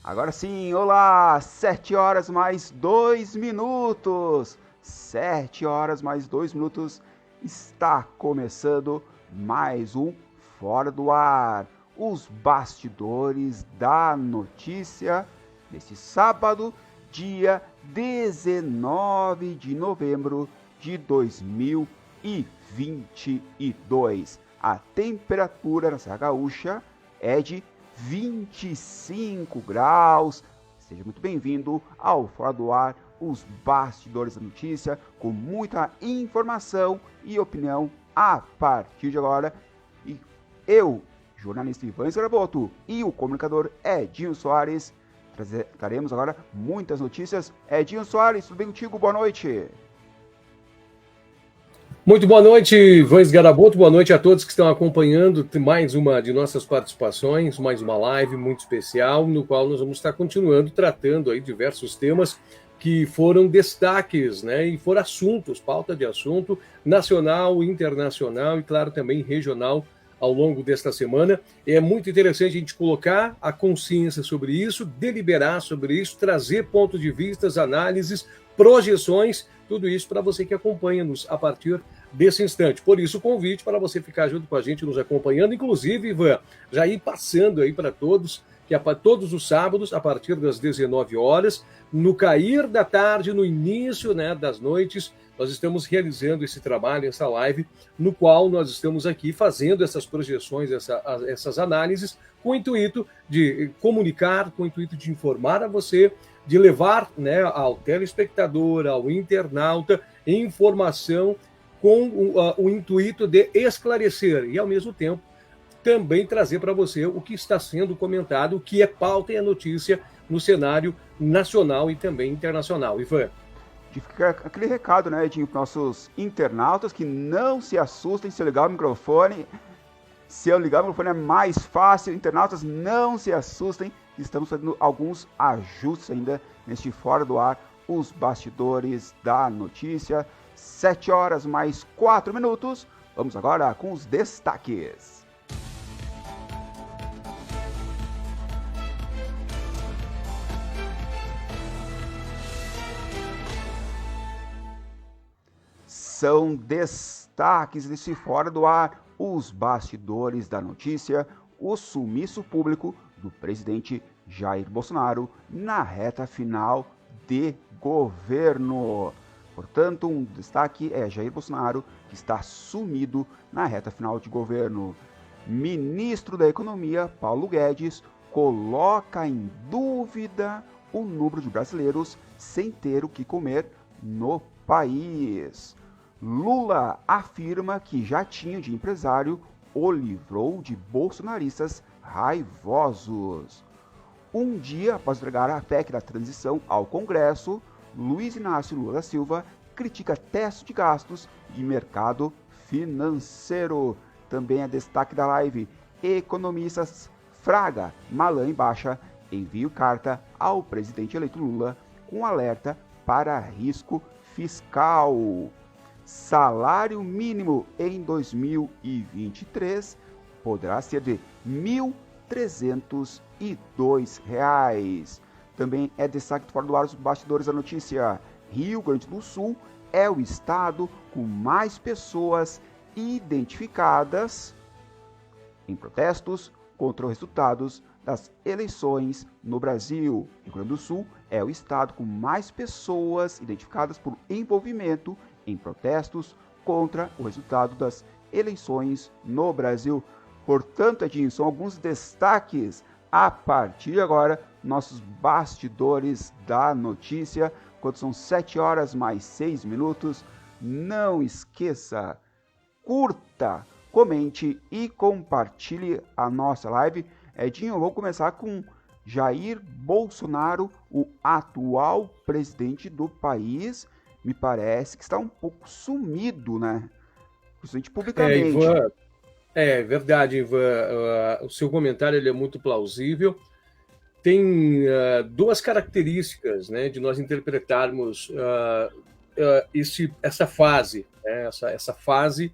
Agora sim, olá! 7 horas mais 2 minutos. 7 horas mais 2 minutos. Está começando mais um Fora do Ar. Os bastidores da notícia desse sábado, dia 19 de novembro de 2022. A temperatura na Serra Gaúcha é de 25 graus. Seja muito bem-vindo ao Fora do Ar, os bastidores da notícia, com muita informação e opinião a partir de agora. E eu, jornalista Ivan Sgaraboto, e o comunicador Edinho Soares, traremos agora muitas notícias. Edinho Soares, tudo bem contigo? Boa noite. Muito boa noite, Ivan Sgaraboto, boa noite a todos que estão acompanhando mais uma de nossas participações, mais uma live muito especial, no qual nós vamos estar continuando tratando aí diversos temas que foram destaques, né, e foram assuntos, pauta de assunto nacional, internacional e, claro, também regional ao longo desta semana. É muito interessante a gente colocar a consciência sobre isso, deliberar sobre isso, trazer pontos de vista, análises, projeções, tudo isso para você que acompanha-nos a partir desse instante. Por isso, o convite para você ficar junto com a gente, nos acompanhando, inclusive, Ivan, já ir passando aí para todos, que é para todos os sábados, a partir das 19 horas, no cair da tarde, no início, né, das noites, nós estamos realizando esse trabalho, essa live, no qual nós estamos aqui fazendo essas projeções, essas análises, com o intuito de comunicar, com o intuito de informar a você, de levar, né, ao telespectador, ao internauta, informação com o intuito de esclarecer e, ao mesmo tempo, também trazer para você o que está sendo comentado, o que é pauta e é notícia no cenário nacional e também internacional. Ivan. Fica aquele recado, né, Edinho, para nossos internautas, que não se assustem se eu ligar o microfone. Se eu ligar o microfone é mais fácil. Internautas, não se assustem. Estamos fazendo alguns ajustes ainda neste Fora do Ar, os bastidores da notícia. 7 horas mais 4 minutos. Vamos agora com os destaques. São destaques desse Fora do Ar, os bastidores da notícia, o sumiço público do presidente Jair Bolsonaro na reta final de governo. Portanto, um destaque é Jair Bolsonaro, que está sumido na reta final de governo. Ministro da Economia, Paulo Guedes, coloca em dúvida o número de brasileiros sem ter o que comer no país. Lula afirma que jatinho de empresário o livrou de bolsonaristas raivosos. Um dia após entregar a PEC da transição ao Congresso, Luiz Inácio Lula da Silva critica teto de gastos e mercado financeiro. Também é destaque da live: economistas Fraga, Malan e Baixa enviam carta ao presidente eleito Lula com alerta para risco fiscal. Salário mínimo em 2023 poderá ser de R$ 1.302. Também é destaque Fora do Ar os bastidores da notícia. Rio Grande do Sul é o estado com mais pessoas identificadas em protestos contra os resultados das eleições no Brasil. Rio Grande do Sul é o estado com mais pessoas identificadas por envolvimento em protestos contra o resultado das eleições no Brasil. Portanto, Edinho, são alguns destaques a partir de agora, nossos bastidores da notícia, quando são 7 horas mais 6 minutos. Não esqueça, curta, comente e compartilhe a nossa live. Edinho, vamos começar com Jair Bolsonaro, o atual presidente do país. Me parece que está um pouco sumido, né? Principalmente publicamente. Ivan, é verdade, Ivan. O seu comentário ele é muito plausível. Tem duas características, né, de nós interpretarmos essa fase, né, essa fase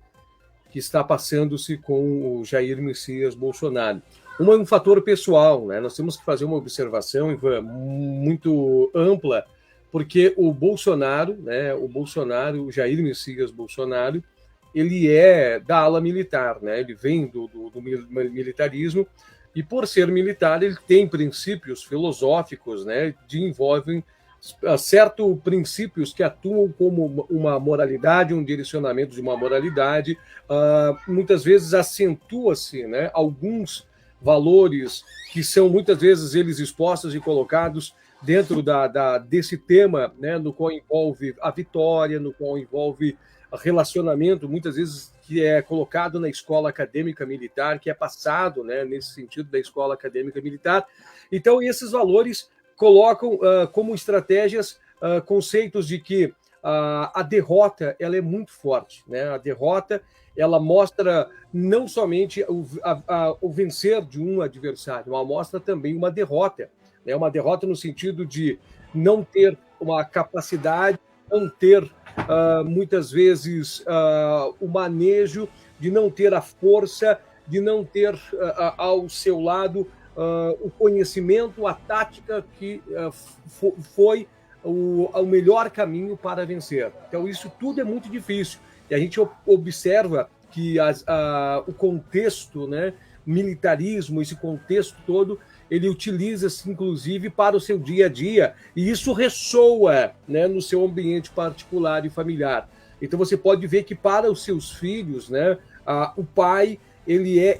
que está passando-se com o Jair Messias Bolsonaro. um fator pessoal, né? Nós temos que fazer uma observação muito ampla, porque o Bolsonaro, né, o Jair Messias Bolsonaro, ele é da ala militar, né? Ele vem do militarismo, e por ser militar, ele tem princípios filosóficos, né, que envolvem certos princípios que atuam como uma moralidade, um direcionamento de uma moralidade. Muitas vezes acentua-se, né, alguns valores que são muitas vezes eles expostos e colocados dentro desse tema, né, no qual envolve a vitória, no qual envolve relacionamento, muitas vezes que é colocado na escola acadêmica militar, que é passado, né, nesse sentido da escola acadêmica militar. Então, esses valores colocam como estratégias conceitos de que a derrota ela é muito forte, né? A derrota ela mostra não somente o vencer de um adversário, ela mostra também uma derrota, né? Uma derrota no sentido de não ter uma capacidade, não ter muitas vezes o manejo, de não ter a força, de não ter ao seu lado o conhecimento, a tática que foi o melhor caminho para vencer. Então, isso tudo é muito difícil. E a gente observa que o contexto, né, militarismo, esse contexto todo, ele utiliza-se, inclusive, para o seu dia a dia, e isso ressoa, né, no seu ambiente particular e familiar. Então, você pode ver que para os seus filhos, né, o pai ele é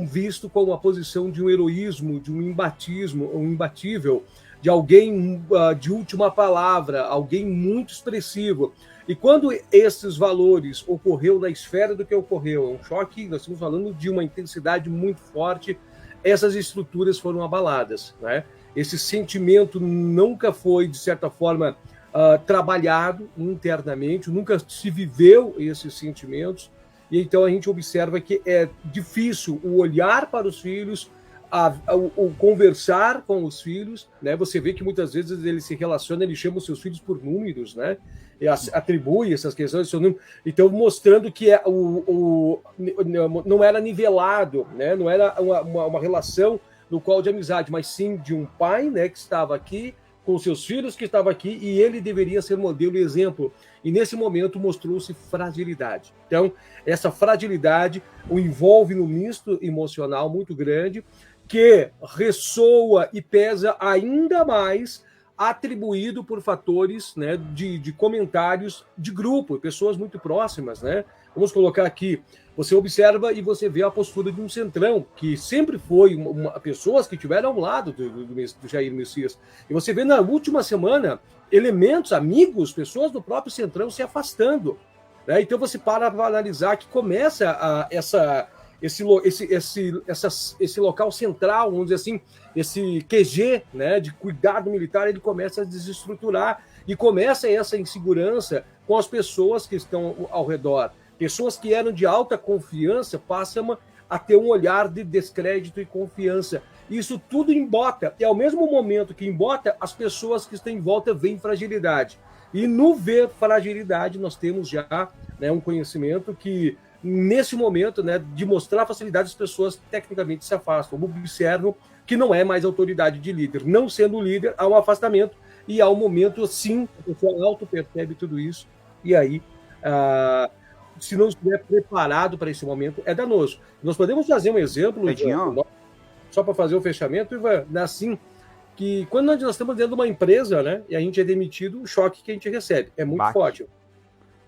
visto com uma posição de um heroísmo, de um imbatível, de alguém de última palavra, alguém muito expressivo. E quando esses valores ocorreu na esfera do que ocorreu, é um choque, nós estamos falando de uma intensidade muito forte, essas estruturas foram abaladas, né? Esse sentimento nunca foi, de certa forma, trabalhado internamente, nunca se viveu esses sentimentos, e então a gente observa que é difícil o olhar para os filhos, o conversar com os filhos, né? Você vê que muitas vezes ele se relaciona, ele chama os seus filhos por números, né? E atribui essas questões ao seu número. Então, mostrando que não era nivelado, né? Não era uma relação no qual de amizade, mas sim de um pai, né, que estava aqui, com seus filhos que estavam aqui, e ele deveria ser modelo e exemplo. E nesse momento mostrou-se fragilidade. Então, essa fragilidade o envolve num misto emocional muito grande, que ressoa e pesa ainda mais, atribuído por fatores, né, de comentários de grupo, pessoas muito próximas, né? Vamos colocar aqui, você observa e você vê a postura de um centrão, que sempre foi pessoas que estiveram ao lado do Jair Messias. E você vê na última semana elementos, amigos, pessoas do próprio centrão se afastando, né? Então você para analisar que começa esse local central, vamos dizer assim, esse QG, né, de cuidado militar, ele começa a desestruturar e começa essa insegurança com as pessoas que estão ao redor. Pessoas que eram de alta confiança passam a ter um olhar de descrédito e confiança. Isso tudo embota, e ao mesmo momento que embota, as pessoas que estão em volta veem fragilidade. E no ver fragilidade, nós temos já, né, um conhecimento que, nesse momento, né, de mostrar facilidade, as pessoas tecnicamente se afastam, observam que não é mais autoridade de líder. Não sendo líder, há um afastamento, e há um momento, sim, a pessoa auto-percebe tudo isso, e aí, se não estiver preparado para esse momento, é danoso. Nós podemos fazer um exemplo, só para fazer o fechamento, assim, que quando nós estamos dentro de uma empresa, né, e a gente é demitido, o choque que a gente recebe é muito forte.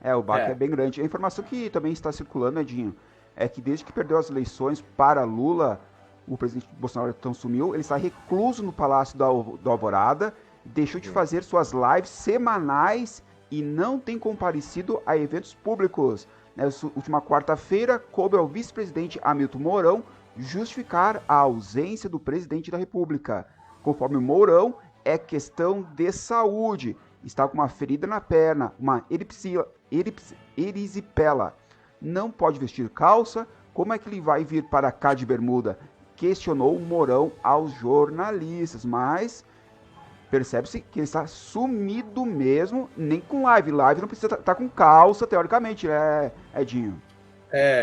O baque é bem grande. A informação que também está circulando, Edinho, é que desde que perdeu as eleições para Lula, o presidente Bolsonaro então sumiu, ele está recluso no Palácio do Alvorada, deixou de fazer suas lives semanais e não tem comparecido a eventos públicos. Nessa última quarta-feira, coube ao vice-presidente Hamilton Mourão justificar a ausência do presidente da República. Conforme Mourão, é questão de saúde. Está com uma ferida na perna, uma erisipela. Não pode vestir calça. Como é que ele vai vir para cá de bermuda? Questionou Mourão aos jornalistas, mas percebe-se que ele está sumido mesmo, nem com live. Live não precisa estar com calça, teoricamente, né, Edinho?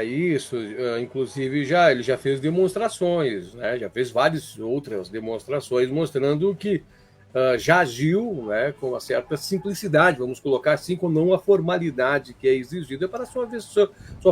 Isso. Inclusive, ele já fez demonstrações, né? Já fez várias outras demonstrações mostrando que já agiu, né, com uma certa simplicidade, vamos colocar assim, com não a formalidade que é exigida para sua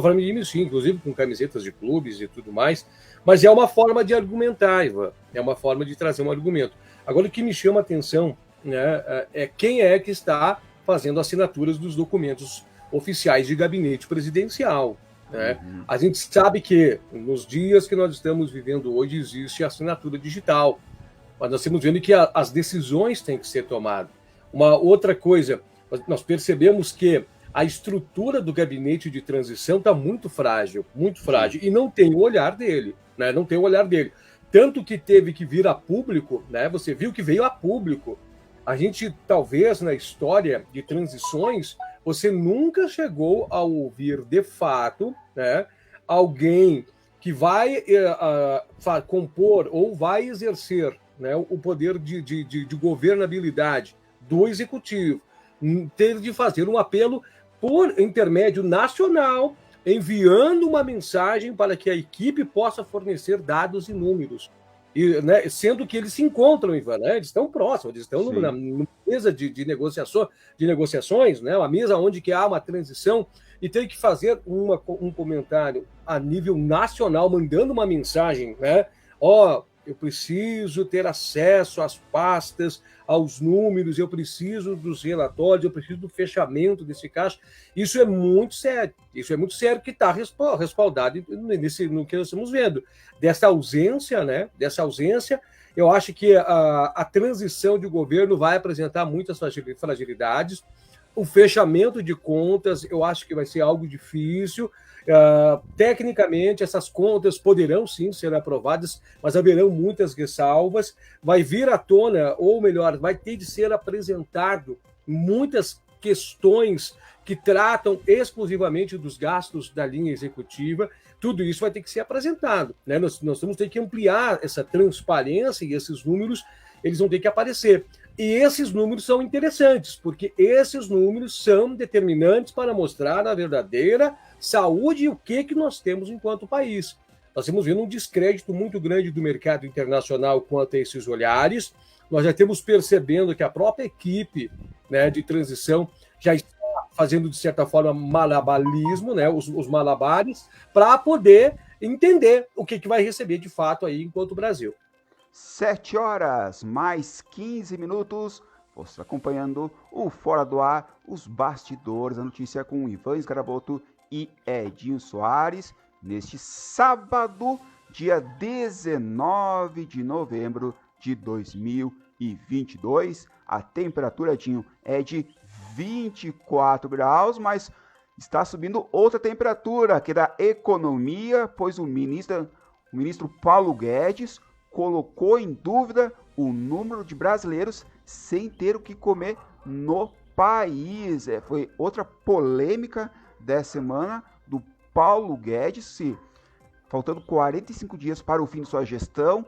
forma de emitir, inclusive com camisetas de clubes e tudo mais. Mas é uma forma de argumentar, Ivan, é uma forma de trazer um argumento. Agora, o que me chama a atenção, né, é quem é que está fazendo assinaturas dos documentos oficiais de gabinete presidencial. Né? Uhum. A gente sabe que nos dias que nós estamos vivendo hoje existe a assinatura digital, mas nós estamos vendo que as decisões têm que ser tomadas. Uma outra coisa, nós percebemos que a estrutura do gabinete de transição está muito frágil, e não tem o olhar dele, né? Não tem o olhar dele. Tanto que teve que vir a público, né? Você viu que veio a público. A gente, talvez, na história de transições, você nunca chegou a ouvir, de fato, né, alguém que vai compor ou vai exercer, né, o poder de governabilidade do executivo, ter de fazer um apelo por intermédio nacional, enviando uma mensagem para que a equipe possa fornecer dados e números. E, né, sendo que eles se encontram, Ivan, né, eles estão próximos, eles estão numa mesa de negociações, né, uma mesa onde que há uma transição, e tem que fazer um comentário a nível nacional, mandando uma mensagem, né? Eu preciso ter acesso às pastas, aos números, eu preciso dos relatórios, eu preciso do fechamento desse caixa. Isso é muito sério. Isso é muito sério, que está respaldado no que nós estamos vendo. Dessa ausência, né? Eu acho que a transição de governo vai apresentar muitas fragilidades. O fechamento de contas, eu acho que vai ser algo difícil. Tecnicamente, essas contas poderão sim ser aprovadas, mas haverão muitas ressalvas. Vai vir à tona, ou melhor, vai ter de ser apresentado muitas questões que tratam exclusivamente dos gastos da linha executiva. Tudo isso vai ter que ser apresentado, né? Nós vamos ter que ampliar essa transparência, e esses números eles vão ter que aparecer. E esses números são interessantes, porque esses números são determinantes para mostrar a verdadeira saúde e o que nós temos enquanto país. Nós estamos vendo um descrédito muito grande do mercado internacional quanto a esses olhares. Nós já estamos percebendo que a própria equipe, né, de transição já está fazendo, de certa forma, malabarismo, né, os malabares, para poder entender o que vai receber de fato aí enquanto Brasil. 7 horas, mais 15 minutos, você acompanhando o Fora do Ar, os bastidores da notícia com Ivan Sgaraboto e Edinho Soares, neste sábado, dia 19 de novembro de 2022. A temperatura, Edinho, é de 24 graus, mas está subindo outra temperatura, que é da economia, pois o ministro Paulo Guedes colocou em dúvida o número de brasileiros sem ter o que comer no país. Foi outra polêmica dessa semana do Paulo Guedes. Faltando 45 dias para o fim de sua gestão,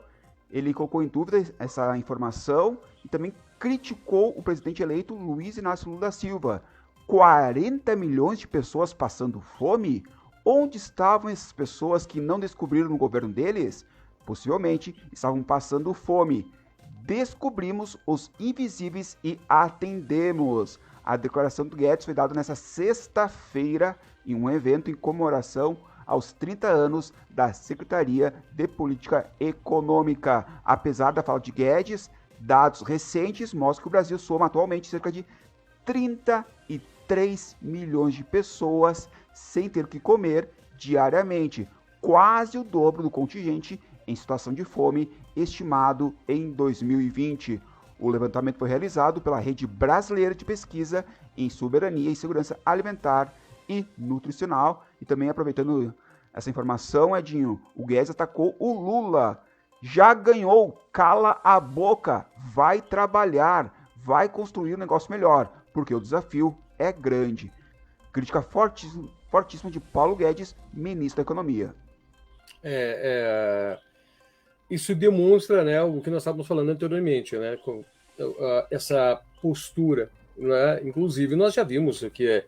ele colocou em dúvida essa informação e também criticou o presidente eleito Luiz Inácio Lula da Silva. 40 milhões de pessoas passando fome? Onde estavam essas pessoas que não descobriram no governo deles? Possivelmente estavam passando fome. Descobrimos os invisíveis e atendemos. A declaração do Guedes foi dada nesta sexta-feira em um evento em comemoração aos 30 anos da Secretaria de Política Econômica. Apesar da fala de Guedes, dados recentes mostram que o Brasil soma atualmente cerca de 33 milhões de pessoas sem ter o que comer diariamente, quase o dobro do contingente em situação de fome, estimado em 2020. O levantamento foi realizado pela Rede Brasileira de Pesquisa em Soberania e Segurança Alimentar e Nutricional. E também, aproveitando essa informação, Edinho, o Guedes atacou o Lula. Já ganhou, cala a boca, vai trabalhar, vai construir um negócio melhor, porque o desafio é grande. Crítica fortíssima de Paulo Guedes, ministro da Economia. Isso demonstra, né, o que nós estávamos falando anteriormente, né, com essa postura, né? Inclusive, nós já vimos que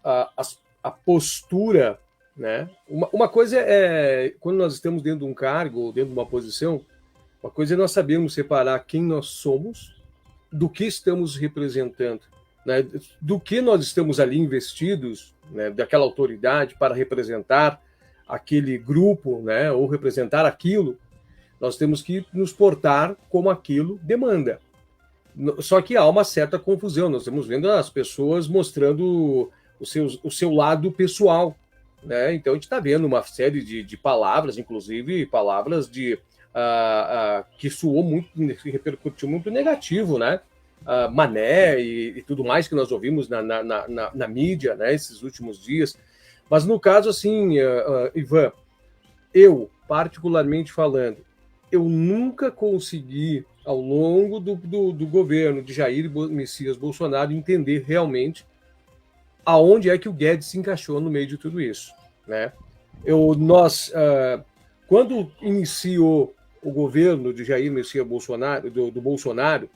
a postura, né? Uma coisa é quando nós estamos dentro de um cargo ou dentro de uma posição, uma coisa é nós sabermos separar quem nós somos do que estamos representando, né? Do que nós estamos ali investidos, né? Daquela autoridade para representar aquele grupo, né? Ou representar aquilo. Nós temos que nos portar como aquilo demanda. Só que há uma certa confusão. Nós estamos vendo as pessoas mostrando o seu lado pessoal, né? Então a gente está vendo uma série de palavras, inclusive palavras que soou muito, repercutiu muito negativo, né? Mané e tudo mais que nós ouvimos na mídia, né? Esses últimos dias. Mas no caso, assim, Ivan, eu, particularmente falando, eu nunca consegui, ao longo do governo de Jair Messias Bolsonaro, entender realmente aonde é que o Guedes se encaixou no meio de tudo isso, né? Quando iniciou o governo de Jair Messias Bolsonaro, do Bolsonaro,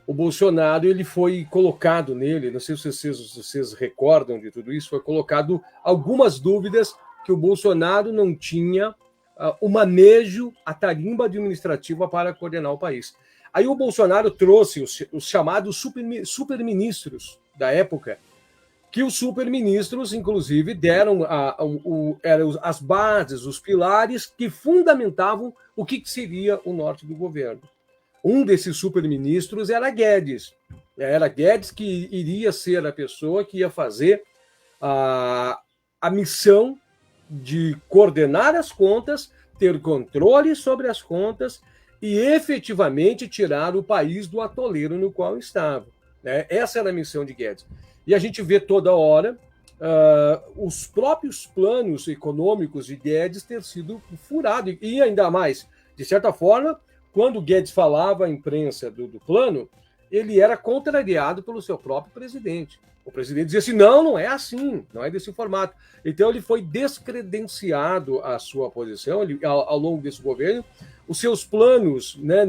o Bolsonaro ele foi colocado nele, não sei se vocês recordam de tudo isso, foi colocado algumas dúvidas que o Bolsonaro não tinha o manejo, a tarimba administrativa para coordenar o país. Aí o Bolsonaro trouxe os chamados superministros da época, que os superministros, inclusive, deram as bases, os pilares que fundamentavam o que seria o norte do governo. Um desses superministros era Guedes. Era Guedes que iria ser a pessoa que ia fazer a missão de coordenar as contas, ter controle sobre as contas e efetivamente tirar o país do atoleiro no qual estava. Essa era a missão de Guedes. E a gente vê toda hora os próprios planos econômicos de Guedes ter sido furados. E ainda mais, de certa forma, quando Guedes falava à imprensa do plano, ele era contrariado pelo seu próprio presidente. O presidente dizia assim, não é assim, não é desse formato. Então ele foi descredenciado a sua posição ao longo desse governo. Os seus planos, né,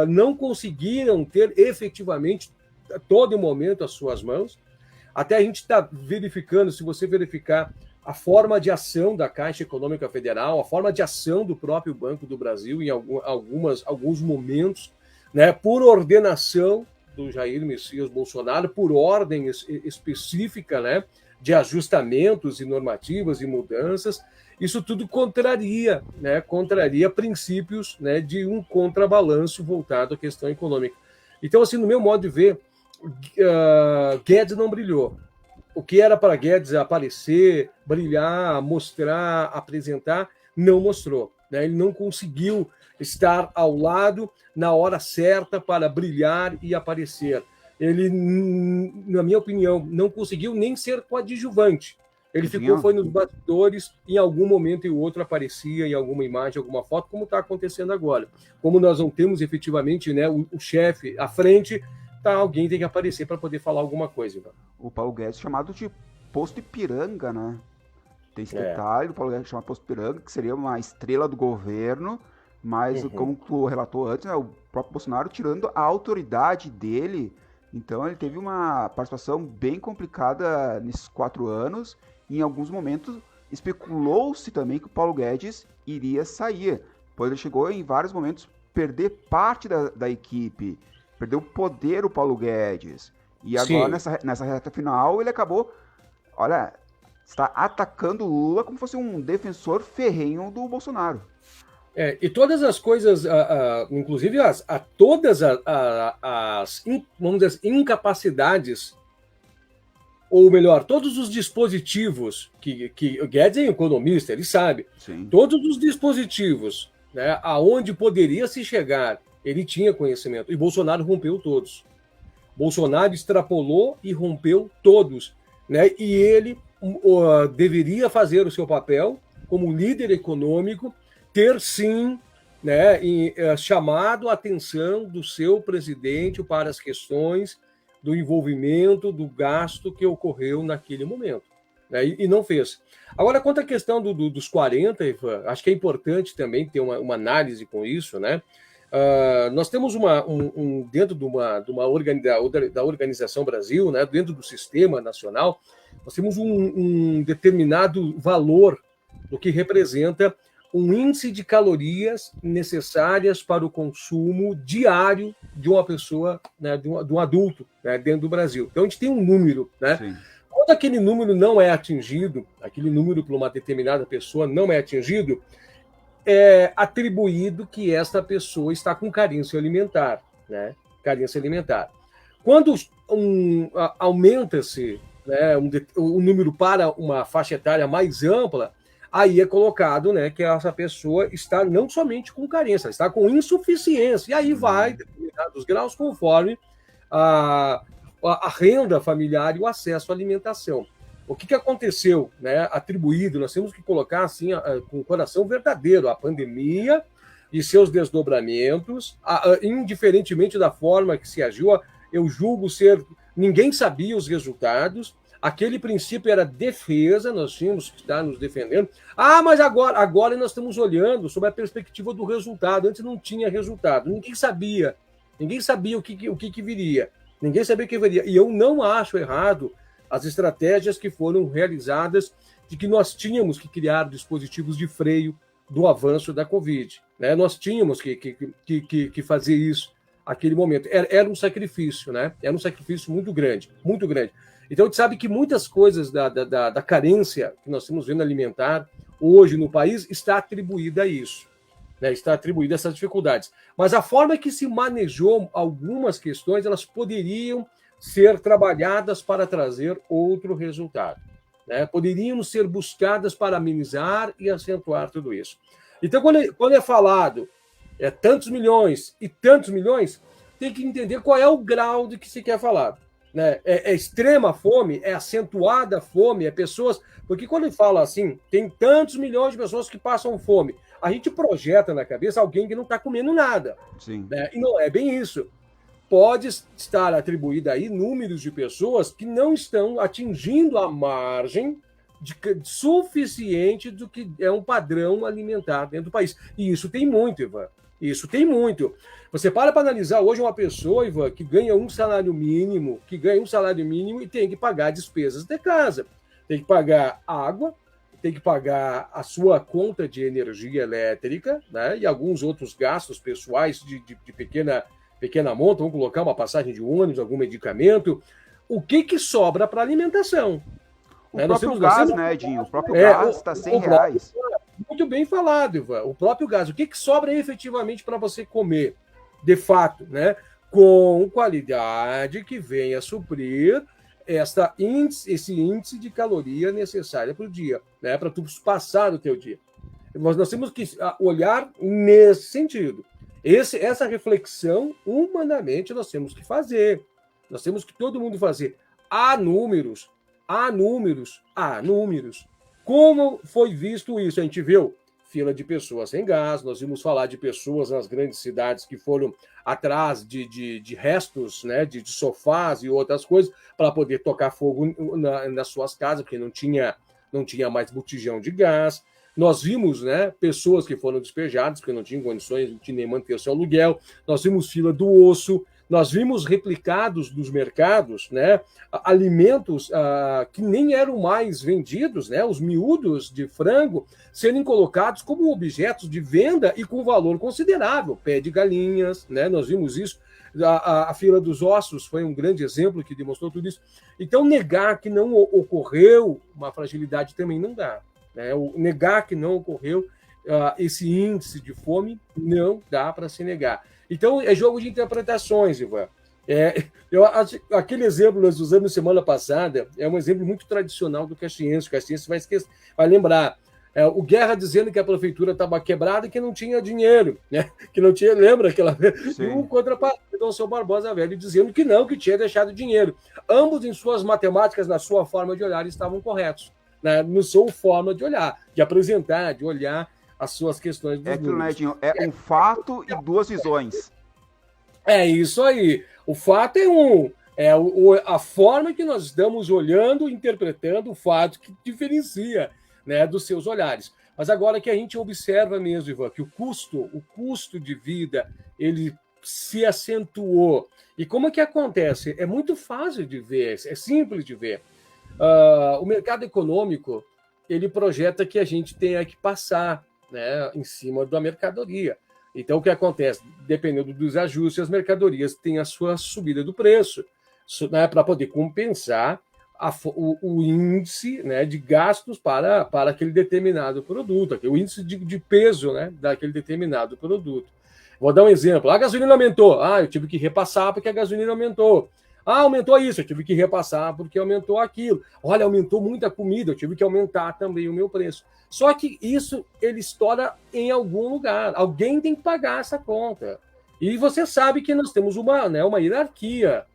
não conseguiram ter efetivamente a todo momento as suas mãos. Até a gente está verificando, se você verificar a forma de ação da Caixa Econômica Federal, a forma de ação do próprio Banco do Brasil em alguns momentos, né, por ordenação do Jair Messias Bolsonaro, por ordem específica, né, de ajustamentos e normativas e mudanças, isso tudo contraria princípios, né, de um contrabalanço voltado à questão econômica. Então, assim, no meu modo de ver, Guedes não brilhou. O que era para Guedes aparecer, brilhar, mostrar, apresentar, não mostrou. Né? Ele não conseguiu estar ao lado na hora certa para brilhar e aparecer. Ele, na minha opinião, não conseguiu nem ser coadjuvante. Ele foi nos bastidores, em algum momento e outro aparecia em alguma imagem, alguma foto, como está acontecendo agora. Como nós não temos efetivamente, né, o chefe à frente, alguém tem que aparecer para poder falar alguma coisa. Ivan. O Paulo Guedes chamado de posto Ipiranga, né? Tem esse detalhe, o Paulo Guedes chamado posto Ipiranga, que seria uma estrela do governo, mas como tu relatou antes, né, o próprio Bolsonaro tirando a autoridade dele, então ele teve uma participação bem complicada nesses 4 anos, e em alguns momentos especulou-se também que o Paulo Guedes iria sair, pois ele chegou em vários momentos perder parte da equipe, perdeu o poder o Paulo Guedes. E agora, nessa reta final, ele acabou, está atacando o Lula como se fosse um defensor ferrenho do Bolsonaro. E todas as coisas, inclusive todas as vamos dizer, incapacidades, ou melhor, todos os dispositivos, que o Guedes é economista, ele sabe, Sim. Todos os dispositivos, né, aonde poderia se chegar, ele tinha conhecimento, e Bolsonaro rompeu todos. Bolsonaro extrapolou e rompeu todos, né? E ele deveria fazer o seu papel como líder econômico, ter sim, né, chamado a atenção do seu presidente para as questões do envolvimento, do gasto que ocorreu naquele momento, né? E não fez. Agora, quanto à questão dos 40, Ivan, acho que é importante também ter uma análise com isso, né? Nós temos dentro da Organização Brasil, né, dentro do Sistema Nacional, nós temos um determinado valor o que representa um índice de calorias necessárias para o consumo diário de uma pessoa, né, de um adulto, né, dentro do Brasil. Então, a gente tem um número, né? Sim. Quando aquele número não é atingido, aquele número por uma determinada pessoa não é atingido, é atribuído que esta pessoa está com carência alimentar, né? Carência alimentar. Quando aumenta-se, né, o número para uma faixa etária mais ampla, aí é colocado, né, que essa pessoa está não somente com carência, está com insuficiência. E aí vai determinados graus conforme a renda familiar e o acesso à alimentação. O que aconteceu, né, atribuído, nós temos que colocar assim, com o coração verdadeiro, a pandemia e seus desdobramentos, indiferentemente da forma que se agiu, eu julgo ser... Ninguém sabia os resultados, aquele princípio era defesa, nós tínhamos que estar nos defendendo. Mas agora nós estamos olhando sobre a perspectiva do resultado, antes não tinha resultado, ninguém sabia o que viria, ninguém sabia o que viria, e eu não acho errado as estratégias que foram realizadas de que nós tínhamos que criar dispositivos de freio do avanço da Covid. Né? Nós tínhamos que fazer isso naquele momento. Era um sacrifício, né? Era um sacrifício muito grande, muito grande. Então, a gente sabe que muitas coisas da carência que nós estamos vendo alimentar hoje no país está atribuída a isso, né? Está atribuída a essas dificuldades. Mas a forma que se manejou algumas questões, elas poderiam ser trabalhadas para trazer outro resultado, né? Poderiam ser buscadas para amenizar e acentuar tudo isso. Então, quando é falado tantos milhões e tantos milhões, tem que entender qual é o grau de que se quer falar. Né? É extrema fome, é acentuada fome, é pessoas... Porque quando fala assim, tem tantos milhões de pessoas que passam fome, a gente projeta na cabeça alguém que não está comendo nada. Sim. Né? E não é bem isso. Pode estar atribuída aí números de pessoas que não estão atingindo a margem suficiente do que é um padrão alimentar dentro do país. E isso tem muito, Ivan. Isso tem muito. Você para analisar hoje uma pessoa, Ivan, que ganha um salário mínimo e tem que pagar despesas de casa. Tem que pagar água, tem que pagar a sua conta de energia elétrica, né? E alguns outros gastos pessoais de pequena monta, vamos colocar uma passagem de ônibus, algum medicamento. O que sobra para alimentação? O próprio gás, né, Edinho? O próprio gás está R$100. Muito bem falado, Ivan. O próprio gás. O que sobra efetivamente para você comer, de fato, né? Com qualidade que venha suprir esse índice de caloria necessária para o dia, né? Para tu passar o teu dia. Nós temos que olhar nesse sentido. Essa reflexão, humanamente, nós temos que fazer. Nós temos que todo mundo fazer. Há números. Como foi visto isso? A gente viu fila de pessoas sem gás, nós vimos falar de pessoas nas grandes cidades que foram atrás de restos, né, de sofás e outras coisas para poder tocar fogo nas suas casas, porque não tinha mais botijão de gás. Nós vimos, né, pessoas que foram despejadas porque não tinham condições de nem manter o seu aluguel. Nós vimos fila do osso. Nós vimos replicados nos mercados, né, alimentos que nem eram mais vendidos, né, os miúdos de frango, serem colocados como objetos de venda e com valor considerável. Pé de galinhas, né, nós vimos isso. A fila dos ossos foi um grande exemplo que demonstrou tudo isso. Então, negar que não ocorreu uma fragilidade também não dá. Né? Negar que não ocorreu esse índice de fome não dá para se negar. Então, é jogo de interpretações, Ivan. Aquele exemplo que nós usamos semana passada é um exemplo muito tradicional do caxiense. O caxiense vai lembrar. O Guerra dizendo que a prefeitura estava quebrada e que não tinha dinheiro. Né? Que não tinha, lembra aquela vez? E o contrapartida, o seu Barbosa Velho, dizendo que não, que tinha deixado dinheiro. Ambos, em suas matemáticas, na sua forma de olhar, estavam corretos. Né? Na sua forma de olhar, de apresentar, de olhar as suas questões dos aquilo, né, Dinho? É um fato e duas visões. É isso aí. O fato é a forma que nós estamos olhando, interpretando o fato que diferencia, né, dos seus olhares. Mas agora que a gente observa mesmo, Ivan, que o custo de vida, ele se acentuou. E como é que acontece? É muito fácil de ver, é simples de ver. O mercado econômico, ele projeta que a gente tenha que passar, né, em cima da mercadoria. Então, o que acontece? Dependendo dos ajustes, as mercadorias têm a sua subida do preço, né, para poder compensar o índice, né, de gastos para aquele determinado produto, o índice de peso, né, daquele determinado produto. Vou dar um exemplo. A gasolina aumentou. Eu tive que repassar porque a gasolina aumentou. Aumentou isso, eu tive que repassar porque aumentou aquilo. Olha, aumentou muita comida, eu tive que aumentar também o meu preço. Só que isso, ele estoura em algum lugar. Alguém tem que pagar essa conta. E você sabe que nós temos uma hierarquia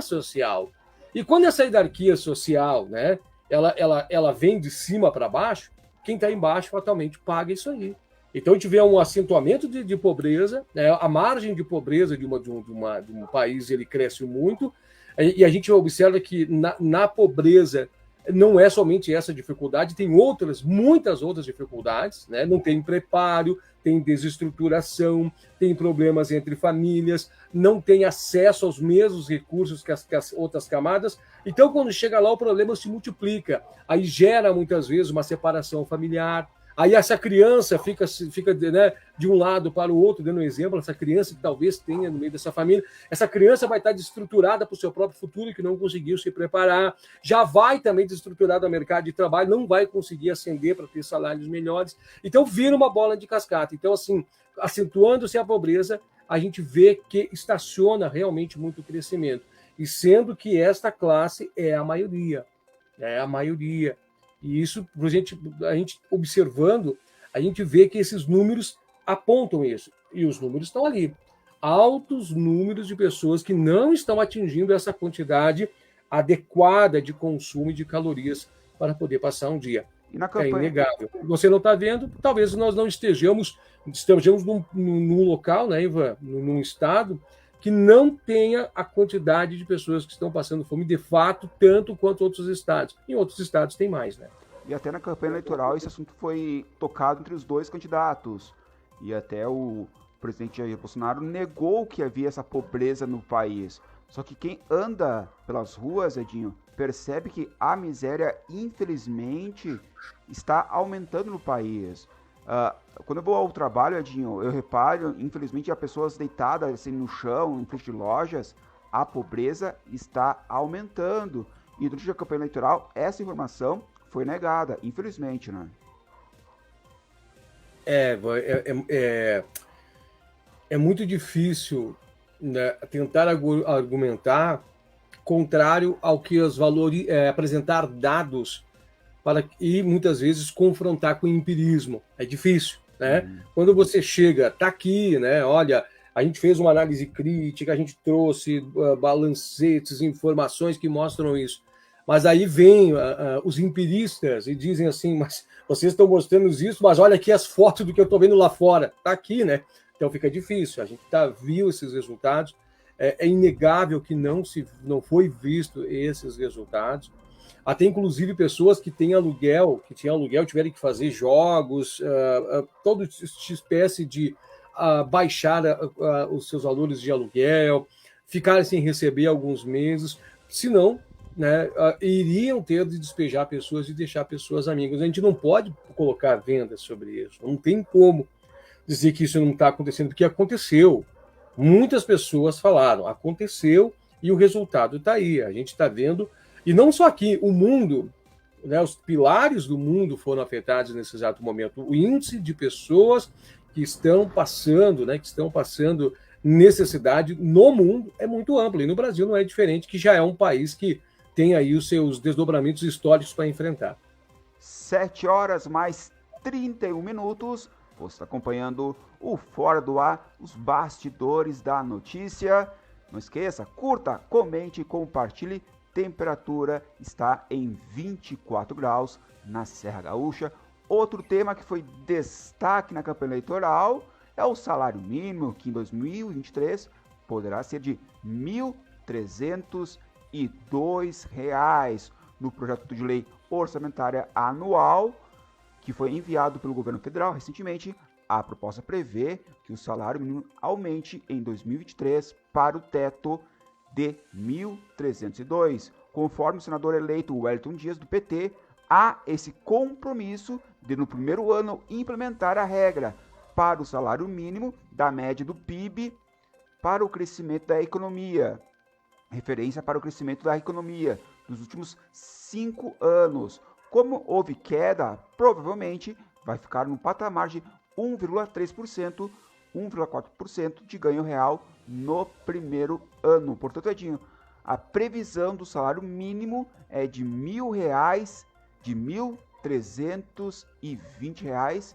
social. E quando essa hierarquia social, né, ela vem de cima para baixo, quem está embaixo fatalmente paga isso aí. Então, a gente vê um acentuamento de pobreza, né? A margem de pobreza de um país ele cresce muito, e a gente observa que na pobreza não é somente essa dificuldade, tem muitas outras dificuldades, né? Não tem preparo, tem desestruturação, tem problemas entre famílias, não tem acesso aos mesmos recursos que as outras camadas. Então, quando chega lá, o problema se multiplica. Aí gera, muitas vezes, uma separação familiar. Aí essa criança fica né, de um lado para o outro, dando um exemplo, essa criança que talvez tenha no meio dessa família, essa criança vai estar desestruturada para o seu próprio futuro, que não conseguiu se preparar, já vai também desestruturada no mercado de trabalho, não vai conseguir ascender para ter salários melhores, então vira uma bola de cascata. Então, assim, acentuando-se a pobreza, a gente vê que estaciona realmente muito o crescimento, e sendo que esta classe é a maioria. E isso, a gente observando, a gente vê que esses números apontam isso. E os números estão ali. Altos números de pessoas que não estão atingindo essa quantidade adequada de consumo de calorias para poder passar um dia. É inegável. Você não está vendo, talvez nós não estejamos num local, né, Ivan, num estado que não tenha a quantidade de pessoas que estão passando fome de fato, tanto quanto outros estados. Em outros estados tem mais, né? E até na campanha eleitoral esse assunto foi tocado entre os dois candidatos. E até o presidente Jair Bolsonaro negou que havia essa pobreza no país. Só que quem anda pelas ruas, Edinho, percebe que a miséria, infelizmente, está aumentando no país. Quando eu vou ao trabalho, Edinho, eu reparo, infelizmente, há pessoas deitadas assim, no chão, em frente de lojas, a pobreza está aumentando. E durante a campanha eleitoral, essa informação foi negada, infelizmente, né? É muito difícil, né, tentar argumentar contrário ao que os valores, apresentar dados e muitas vezes confrontar com o empirismo. É difícil, né? Quando você chega, tá aqui, né? Olha, a gente fez uma análise crítica, a gente trouxe balancetes, informações que mostram isso. Mas aí vem os empiristas e dizem assim, mas vocês estão mostrando isso, mas olha aqui as fotos do que eu estou vendo lá fora. Tá aqui, né? Então fica difícil. A gente viu esses resultados. É inegável que não foi visto esses resultados. Até, inclusive, pessoas que tinham aluguel, tiveram que fazer jogos, toda espécie de baixar os seus valores de aluguel, ficar sem receber alguns meses, senão, né, iriam ter de despejar pessoas e deixar pessoas amigas. A gente não pode colocar vendas sobre isso, não tem como dizer que isso não está acontecendo, porque aconteceu. Muitas pessoas falaram, aconteceu e o resultado está aí. A gente está vendo, e não só aqui, o mundo, né, os pilares do mundo foram afetados nesse exato momento. O índice de pessoas que estão passando necessidade no mundo é muito amplo. E no Brasil não é diferente, que já é um país que tem aí os seus desdobramentos históricos para enfrentar. 7h mais 31. Você está acompanhando o Fora do Ar, os bastidores da notícia. Não esqueça, curta, comente e compartilhe. Temperatura está em 24 graus na Serra Gaúcha. Outro tema que foi destaque na campanha eleitoral é o salário mínimo, que em 2023 poderá ser de R$ 1.302 no projeto de lei orçamentária anual, que foi enviado pelo governo federal recentemente. A proposta prevê que o salário mínimo aumente em 2023 para o teto de R$ 1.302. Conforme o senador eleito Wellington Dias, do PT, há esse compromisso de, no primeiro ano, implementar a regra para o salário mínimo da média do PIB para o crescimento da economia, referência para o crescimento da economia dos últimos 5 anos. Como houve queda, provavelmente vai ficar no patamar de 1,3%, 1,4% de ganho real no primeiro ano. Portanto, Edinho, a previsão do salário mínimo é de R$1.000, de R$1.320.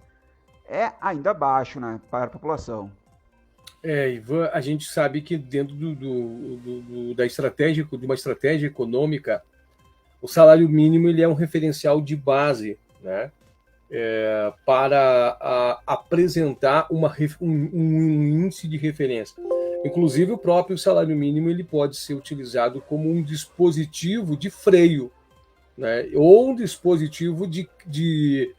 É ainda baixo, né, para a população. Ivan, a gente sabe que dentro da estratégia, de uma estratégia econômica, o salário mínimo ele é um referencial de base, né, para apresentar um índice de referência. Inclusive, o próprio salário mínimo ele pode ser utilizado como um dispositivo de freio, né, ou um dispositivo de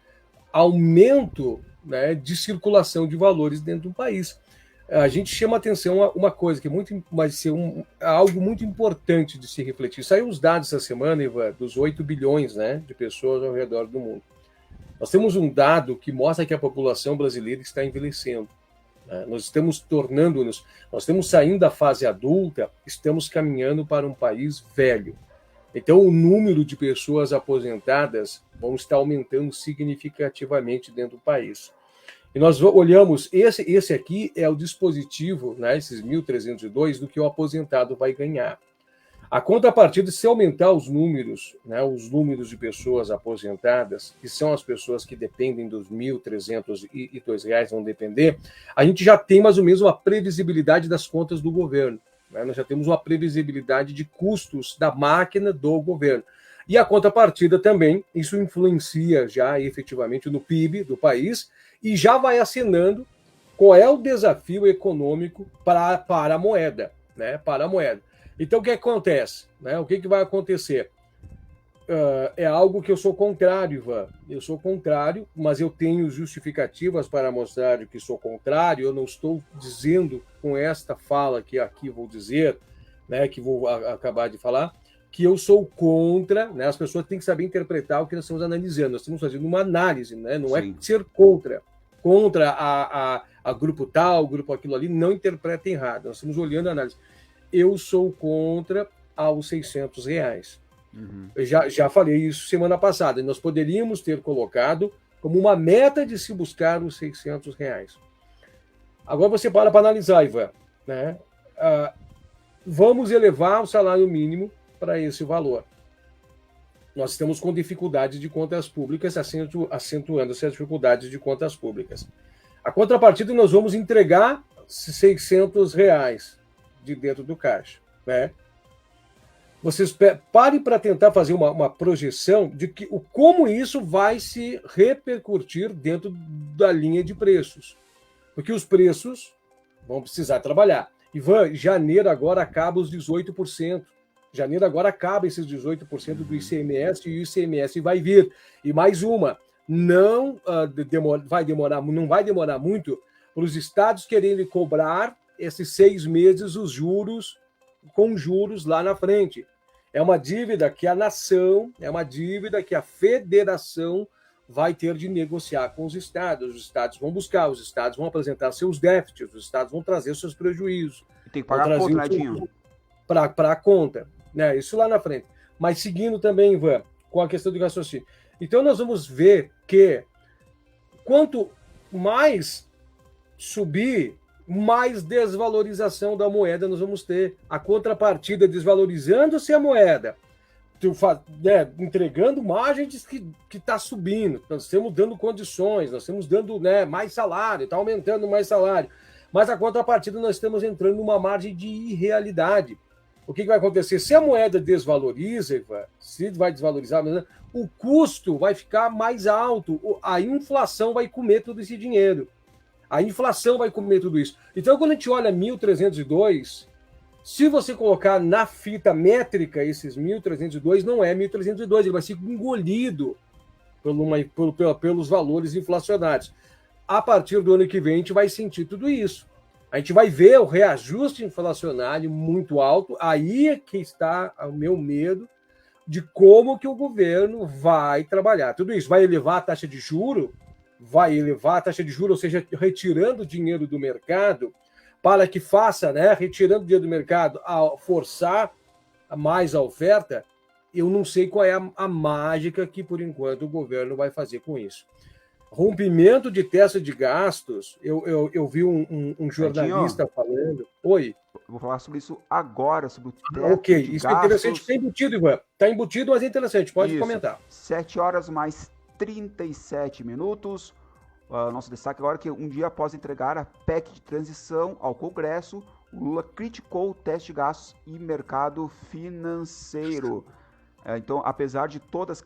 aumento, né, de circulação de valores dentro do país. A gente chama atenção a uma coisa que vai ser algo muito importante de se refletir. Saiu os dados essa semana, Ivan, dos 8 bilhões, né, de pessoas ao redor do mundo. Nós temos um dado que mostra que a população brasileira está envelhecendo. Né? Nós estamos saindo da fase adulta, estamos caminhando para um país velho. Então, o número de pessoas aposentadas vão estar aumentando significativamente dentro do país. E nós olhamos, esse aqui é o dispositivo, né, esses 1.302, do que o aposentado vai ganhar. A contrapartida, se aumentar os números, né, os números de pessoas aposentadas, que são as pessoas que dependem dos R$1.302, vão depender, a gente já tem mais ou menos uma previsibilidade das contas do governo. Né? Nós já temos uma previsibilidade de custos da máquina do governo. E a contrapartida também, isso influencia já efetivamente no PIB do país e já vai acenando qual é o desafio econômico para a moeda, né? Para a moeda. Então, o que acontece? Né? O que vai acontecer? É algo que eu sou contrário, Ivan. Eu sou contrário, mas eu tenho justificativas para mostrar que sou contrário. Eu não estou dizendo com esta fala que aqui vou dizer, né, que vou acabar de falar, que eu sou contra, né? As pessoas têm que saber interpretar o que nós estamos analisando. Nós estamos fazendo uma análise, né? Não Sim. É ser contra a grupo tal, grupo aquilo ali, não interpretem errado. Nós estamos olhando a análise. Eu sou contra aos R$600. Uhum. Eu já falei isso semana passada. Nós poderíamos ter colocado como uma meta de se buscar os R$600. Agora você para analisar, Ivan. Né? Vamos elevar o salário mínimo para esse valor. Nós estamos com dificuldades de contas públicas, acentuando essas dificuldades de contas públicas. A contrapartida, nós vamos entregar R$600 de dentro do caixa. Né? Vocês parem para tentar fazer uma projeção de como isso vai se repercutir dentro da linha de preços. Porque os preços vão precisar trabalhar. Ivan, janeiro agora acaba os 18%. Janeiro agora acaba esses 18% do ICMS e o ICMS vai vir. E mais uma, não vai demorar muito para os estados quererem cobrar esses 6 meses os juros, com juros lá na frente. É uma dívida que a nação, é uma dívida que a federação vai ter de negociar com os estados vão buscar, os estados vão apresentar seus déficits, os estados vão trazer seus prejuízos. Tem que pagar a conta, Nadinho. Para a conta, né? Isso lá na frente. Mas seguindo também, Ivan, com a questão do raciocínio. Então nós vamos ver que quanto mais subir, mais desvalorização da moeda nós vamos ter. A contrapartida desvalorizando-se a moeda, entregando margem que está subindo. Nós estamos dando condições, nós estamos dando, né, mais salário, está aumentando mais salário. Mas a contrapartida nós estamos entrando numa margem de irrealidade. O que vai acontecer? Se a moeda desvaloriza, se vai desvalorizar, o custo vai ficar mais alto, a inflação vai comer todo esse dinheiro. A inflação vai comer tudo isso. Então, quando a gente olha 1.302, se você colocar na fita métrica esses 1.302, não é 1.302, ele vai ser engolido pelos valores inflacionários. A partir do ano que vem, a gente vai sentir tudo isso. A gente vai ver o reajuste inflacionário muito alto, aí é que está o meu medo, de como que o governo vai trabalhar. Tudo isso vai elevar a taxa de juro, ou seja, retirando dinheiro do mercado, para que faça, né, retirando dinheiro do mercado, a forçar mais a oferta. Eu não sei qual é a mágica que, por enquanto, o governo vai fazer com isso. Rompimento de teto de gastos, eu vi um jornalista falando... Oi? Eu vou falar sobre isso agora, sobre o teto Ok, de isso gastos. é interessante, está embutido, Ivan. Está embutido, mas é interessante, pode comentar. 7 horas mais 37 minutos. Nosso destaque agora é que um dia após entregar a PEC de transição ao Congresso, o Lula criticou o teto de gastos e mercado financeiro. Então, apesar de todas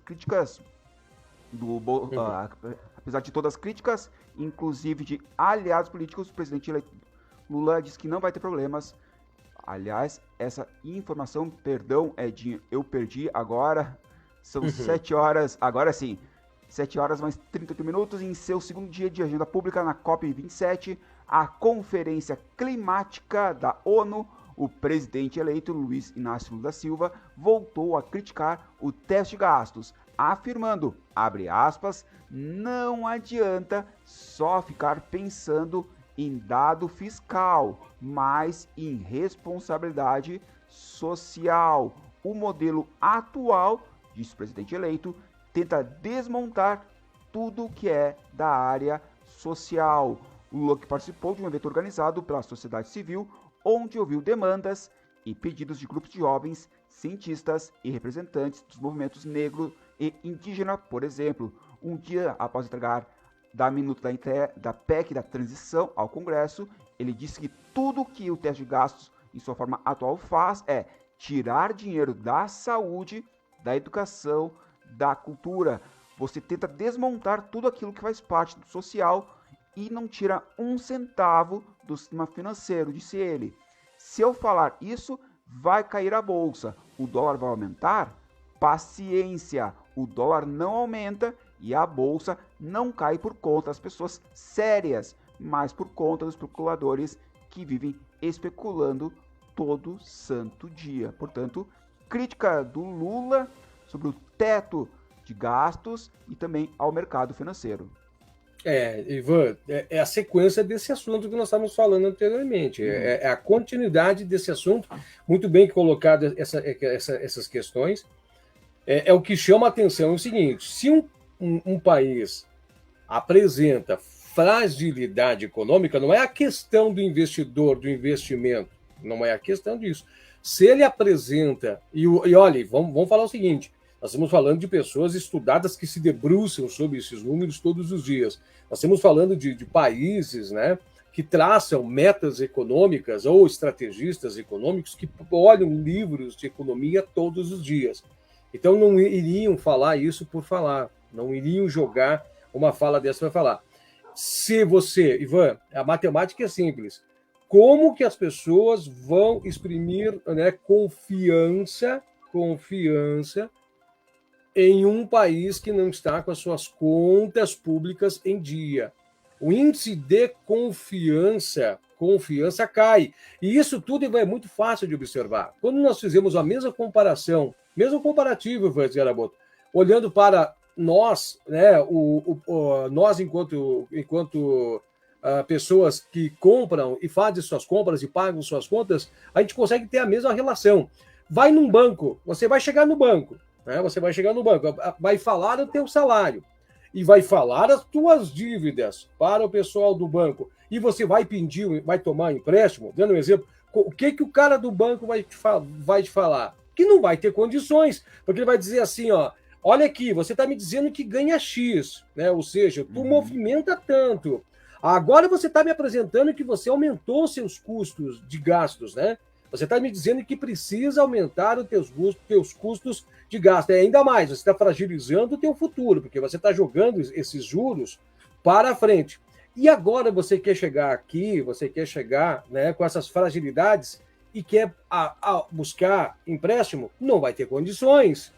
as críticas inclusive de aliados políticos, o presidente eleito Lula disse que não vai ter problemas. Aliás, essa informação, perdão, Edinho, eu perdi agora. São 7 horas, agora sim, 7 horas mais 38 minutos. Em seu segundo dia de agenda pública na COP27, a Conferência Climática da ONU, o presidente eleito Luiz Inácio Lula da Silva voltou a criticar o teto de gastos, afirmando, abre aspas, não adianta só ficar pensando em dado fiscal, mas em responsabilidade social. O modelo atual, disse o presidente eleito, tenta desmontar tudo que é da área social. O Lula, que participou de um evento organizado pela sociedade civil, onde ouviu demandas e pedidos de grupos de jovens, cientistas e representantes dos movimentos negro e indígena, por exemplo. Um dia após entregar da minuta da PEC da transição ao Congresso, ele disse que tudo que o teto de gastos em sua forma atual faz é tirar dinheiro da saúde, da educação, da cultura. Você tenta desmontar tudo aquilo que faz parte do social e não tira um centavo do sistema financeiro, disse ele. Se eu falar isso, vai cair a bolsa. O dólar vai aumentar? Paciência, o dólar não aumenta e a bolsa não cai por conta das pessoas sérias, mas por conta dos especuladores que vivem especulando todo santo dia. Portanto, crítica do Lula sobre o teto de gastos e também ao mercado financeiro. Ivan, é a sequência desse assunto que nós estávamos falando anteriormente. É a continuidade desse assunto, muito bem colocado essas questões. É o que chama a atenção, é o seguinte, se um país apresenta fragilidade econômica, não é a questão do investidor, do investimento, não é a questão disso. Se ele apresenta, e olha, vamos falar o seguinte, nós estamos falando de pessoas estudadas que se debruçam sobre esses números todos os dias. Nós estamos falando de países, né, que traçam metas econômicas ou estrategistas econômicos que olham livros de economia todos os dias. Então não iriam falar isso por falar, não iriam jogar uma fala dessa para falar. Se você, Ivan, a matemática é simples. Como que as pessoas vão exprimir, né, confiança em um país que não está com as suas contas públicas em dia? O índice de confiança cai. E isso tudo é muito fácil de observar. Quando nós fizemos a mesma comparação, mesmo comparativo, Garaboto, olhando para nós, né, nós enquanto pessoas que compram e fazem suas compras e pagam suas contas, a gente consegue ter a mesma relação. Vai num banco, você vai chegar no banco, né? Você vai chegar no banco, vai falar o teu salário e vai falar as tuas dívidas para o pessoal do banco e você vai pedir, vai tomar empréstimo, dando um exemplo, o que o cara do banco vai te falar? Que não vai ter condições, porque ele vai dizer assim, ó, olha aqui, você está me dizendo que ganha X, né? Ou seja, tu movimenta tanto. Agora você está me apresentando que você aumentou seus custos de gastos, né? Você está me dizendo que precisa aumentar os teus custos de gasto. Ainda mais, você está fragilizando o teu futuro, porque você está jogando esses juros para frente. E agora você quer chegar aqui, né, com essas fragilidades e quer buscar empréstimo? Não vai ter condições.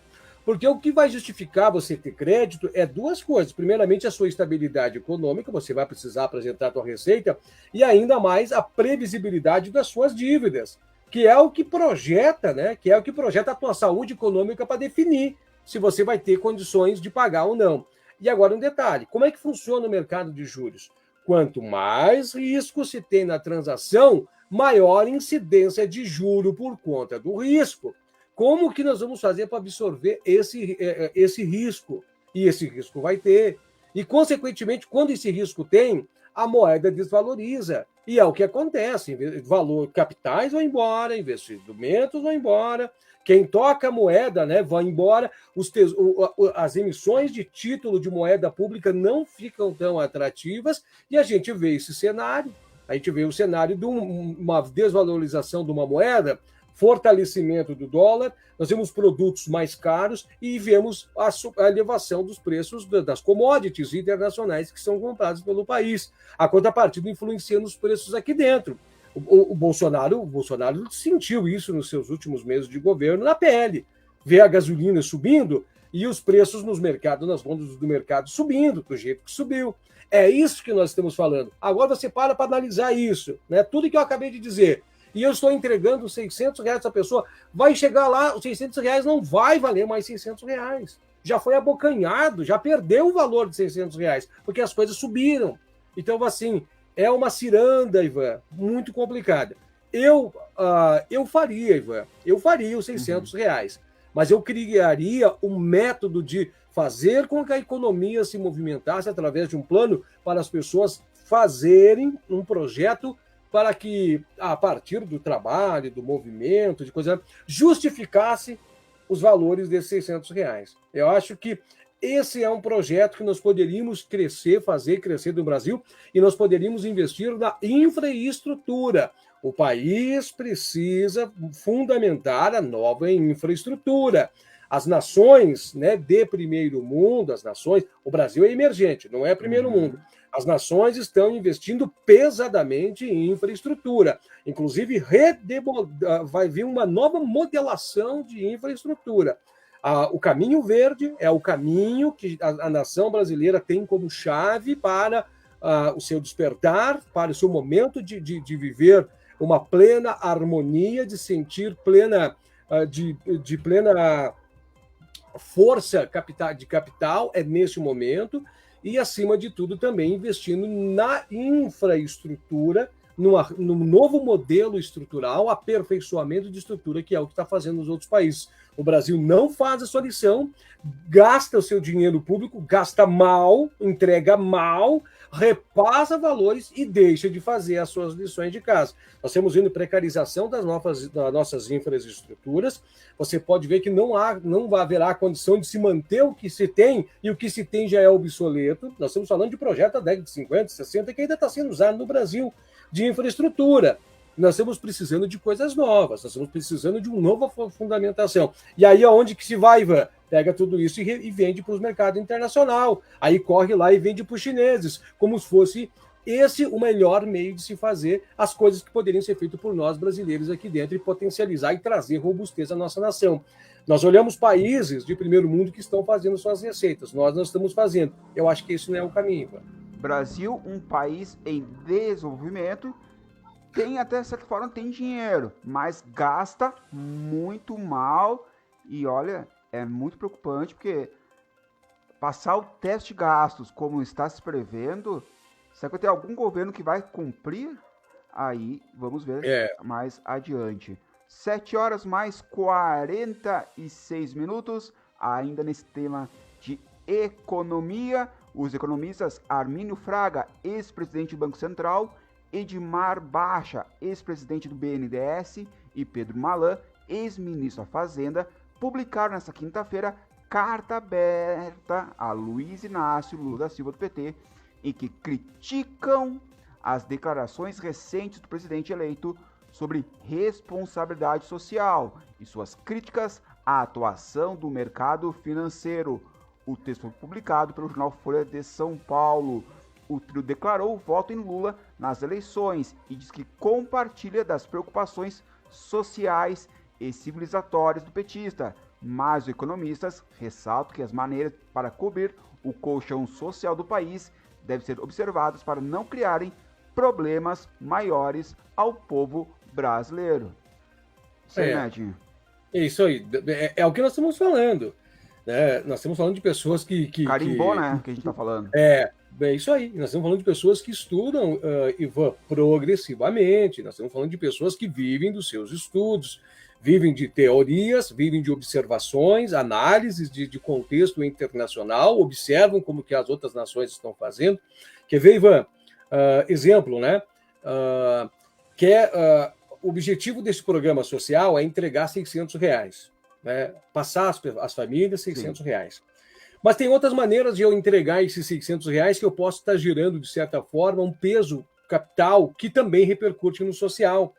Porque o que vai justificar você ter crédito é duas coisas. Primeiramente, a sua estabilidade econômica, você vai precisar apresentar a sua receita, e ainda mais a previsibilidade das suas dívidas. que é o que projeta, né? Que é o que projeta a tua saúde econômica para definir se você vai ter condições de pagar ou não. E agora um detalhe: como é que funciona o mercado de juros? Quanto mais risco se tem na transação, maior incidência de juro por conta do risco. Como que nós vamos fazer para absorver esse risco? E esse risco vai ter. E, consequentemente, quando esse risco tem, a moeda desvaloriza. E é o que acontece. Capitais vão embora, investimentos vão embora, quem toca a moeda, né, vai embora, as emissões de título de moeda pública não ficam tão atrativas, e a gente vê esse cenário. A gente vê o cenário de uma desvalorização de uma moeda, fortalecimento do dólar, nós vemos produtos mais caros e vemos a elevação dos preços das commodities internacionais que são compradas pelo país. A contrapartida influencia nos preços aqui dentro. O Bolsonaro sentiu isso nos seus últimos meses de governo na pele. Vê a gasolina subindo e os preços nos mercados, nas bombas do mercado subindo, do jeito que subiu. É isso que nós estamos falando. Agora você para analisar isso, né? Tudo que eu acabei de dizer. E eu estou entregando R$600 a essa pessoa, vai chegar lá, os R$600 não vai valer mais R$600. Já foi abocanhado, já perdeu o valor de R$600, porque as coisas subiram. Então, assim, é uma ciranda, Ivan, muito complicada. Eu faria, Ivan, os R$600, mas eu criaria um método de fazer com que a economia se movimentasse através de um plano para as pessoas fazerem um projeto para que, a partir do trabalho, do movimento, de coisa, justificasse os valores desses R$600. Eu acho que esse é um projeto que nós poderíamos fazer crescer no Brasil, e nós poderíamos investir na infraestrutura. O país precisa fundamentar a nova infraestrutura. As nações, né, de primeiro mundo, o Brasil é emergente, não é primeiro mundo. As nações estão investindo pesadamente em infraestrutura. Inclusive, vai vir uma nova modelação de infraestrutura. O caminho verde é o caminho que a nação brasileira tem como chave para o seu despertar, para o seu momento de viver uma plena harmonia, de sentir plena força de capital, é nesse momento. E, acima de tudo, também investindo na infraestrutura, num novo modelo estrutural, aperfeiçoamento de estrutura, que é o que está fazendo nos outros países. O Brasil não faz a sua lição, gasta o seu dinheiro público, gasta mal, entrega mal, repassa valores e deixa de fazer as suas lições de casa. Nós estamos vendo precarização das nossas infraestruturas. Você pode ver que não haverá condição de se manter o que se tem, e o que se tem já é obsoleto. Nós estamos falando de projeto da década de 50, 60, que ainda está sendo usado no Brasil, de infraestrutura. Nós estamos precisando de coisas novas, nós estamos precisando de uma nova fundamentação. E aí, aonde que se vai, Ivan? Pega tudo isso e vende para os mercados internacionais. Aí corre lá e vende para os chineses, como se fosse esse o melhor meio de se fazer as coisas que poderiam ser feitas por nós brasileiros aqui dentro, e potencializar e trazer robustez à nossa nação. Nós olhamos países de primeiro mundo que estão fazendo suas receitas, nós não estamos fazendo. Eu acho que esse não é o caminho, Ivan. Brasil, um país em desenvolvimento, tem, até certa forma, tem dinheiro, mas gasta muito mal. E olha, é muito preocupante, porque passar o teste de gastos como está se prevendo, será que vai ter algum governo que vai cumprir? Aí vamos ver mais adiante. 7h mais 46 minutos, ainda nesse tema de economia. Os economistas Armínio Fraga, ex-presidente do Banco Central, Edmar Baixa, ex-presidente do BNDES, e Pedro Malan, ex-ministro da Fazenda, publicaram nesta quinta-feira carta aberta a Luiz Inácio Lula da Silva do PT, em que criticam as declarações recentes do presidente eleito sobre responsabilidade social e suas críticas à atuação do mercado financeiro. O texto foi publicado pelo jornal Folha de São Paulo. O trio declarou o voto em Lula nas eleições e diz que compartilha das preocupações sociais e civilizatórias do petista, mas os economistas ressaltam que as maneiras para cobrir o colchão social do país devem ser observadas para não criarem problemas maiores ao povo brasileiro. Isso aí, Edinho. É isso aí. É o que nós estamos falando. Né? Nós estamos falando de pessoas que Carimbó, né? Que a gente está falando. É isso aí. Nós estamos falando de pessoas que estudam e vão progressivamente. Nós estamos falando de pessoas que vivem dos seus estudos, vivem de teorias, vivem de observações, análises de contexto internacional, observam como que as outras nações estão fazendo. Quer ver, Ivan? Exemplo, né? O objetivo desse programa social é entregar R$600, né? Passar as famílias R$600. Mas tem outras maneiras de eu entregar esses R$600 que eu posso estar gerando, de certa forma, um peso capital que também repercute no social.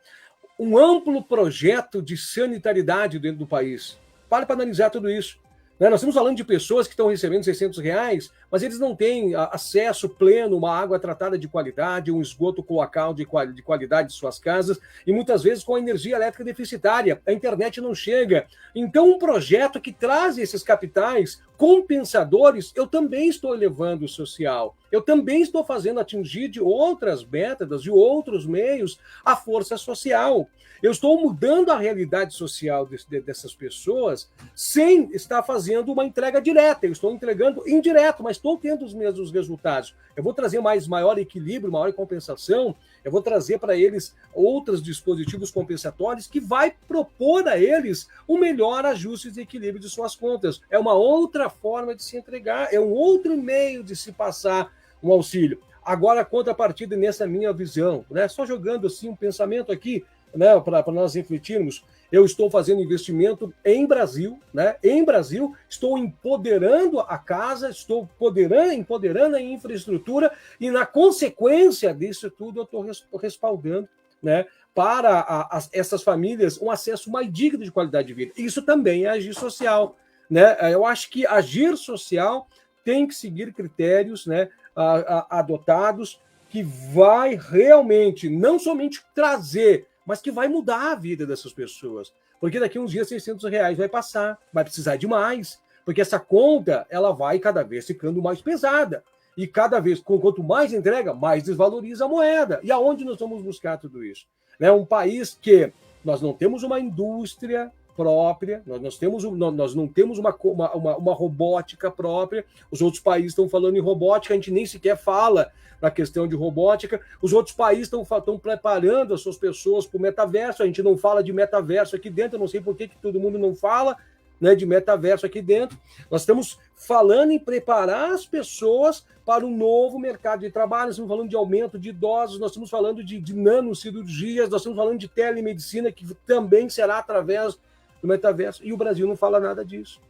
Um amplo projeto de sanitariedade dentro do país. Para analisar tudo isso. Nós estamos falando de pessoas que estão recebendo R$600, mas eles não têm acesso pleno a uma água tratada de qualidade, um esgoto cloacal de qualidade de suas casas, e muitas vezes com a energia elétrica deficitária. A internet não chega. Então, um projeto que traz esses capitais compensadores, eu também estou elevando o social. Eu também estou fazendo atingir de outras métodos, de outros meios, a força social. Eu estou mudando a realidade social dessas pessoas sem estar fazendo uma entrega direta. Eu estou entregando indireto, mas estou tendo os mesmos resultados. Eu vou trazer maior equilíbrio, maior compensação. Eu vou trazer para eles outros dispositivos compensatórios que vai propor a eles o melhor ajuste de equilíbrio de suas contas. É uma outra forma de se entregar, é um outro meio de se passar um auxílio. Agora, a contrapartida nessa minha visão, né? Só jogando assim um pensamento aqui, né, para nós refletirmos, eu estou fazendo investimento em Brasil, né? Em Brasil, estou empoderando a casa, estou empoderando a infraestrutura e, na consequência disso tudo, eu estou respaldando, né, para essas famílias um acesso mais digno de qualidade de vida. Isso também é agir social, né? Eu acho que agir social tem que seguir critérios, né, adotados, que vai realmente não somente trazer, mas que vai mudar a vida dessas pessoas. Porque daqui a uns dias R$600 vai passar, vai precisar de mais, porque essa conta ela vai cada vez ficando mais pesada. E cada vez, quanto mais entrega, mais desvaloriza a moeda. E aonde nós vamos buscar tudo isso? Um país que nós não temos uma indústria própria, nós não temos uma robótica própria, os outros países estão falando em robótica, a gente nem sequer fala na questão de robótica, os outros países estão preparando as suas pessoas para o metaverso, a gente não fala de metaverso aqui dentro, eu não sei por que todo mundo não fala, né, de metaverso aqui dentro. Nós estamos falando em preparar as pessoas para um novo mercado de trabalho, nós estamos falando de aumento de idosos, nós estamos falando de nanocirurgias, nós estamos falando de telemedicina, que também será através do metaverso, e o Brasil não fala nada disso.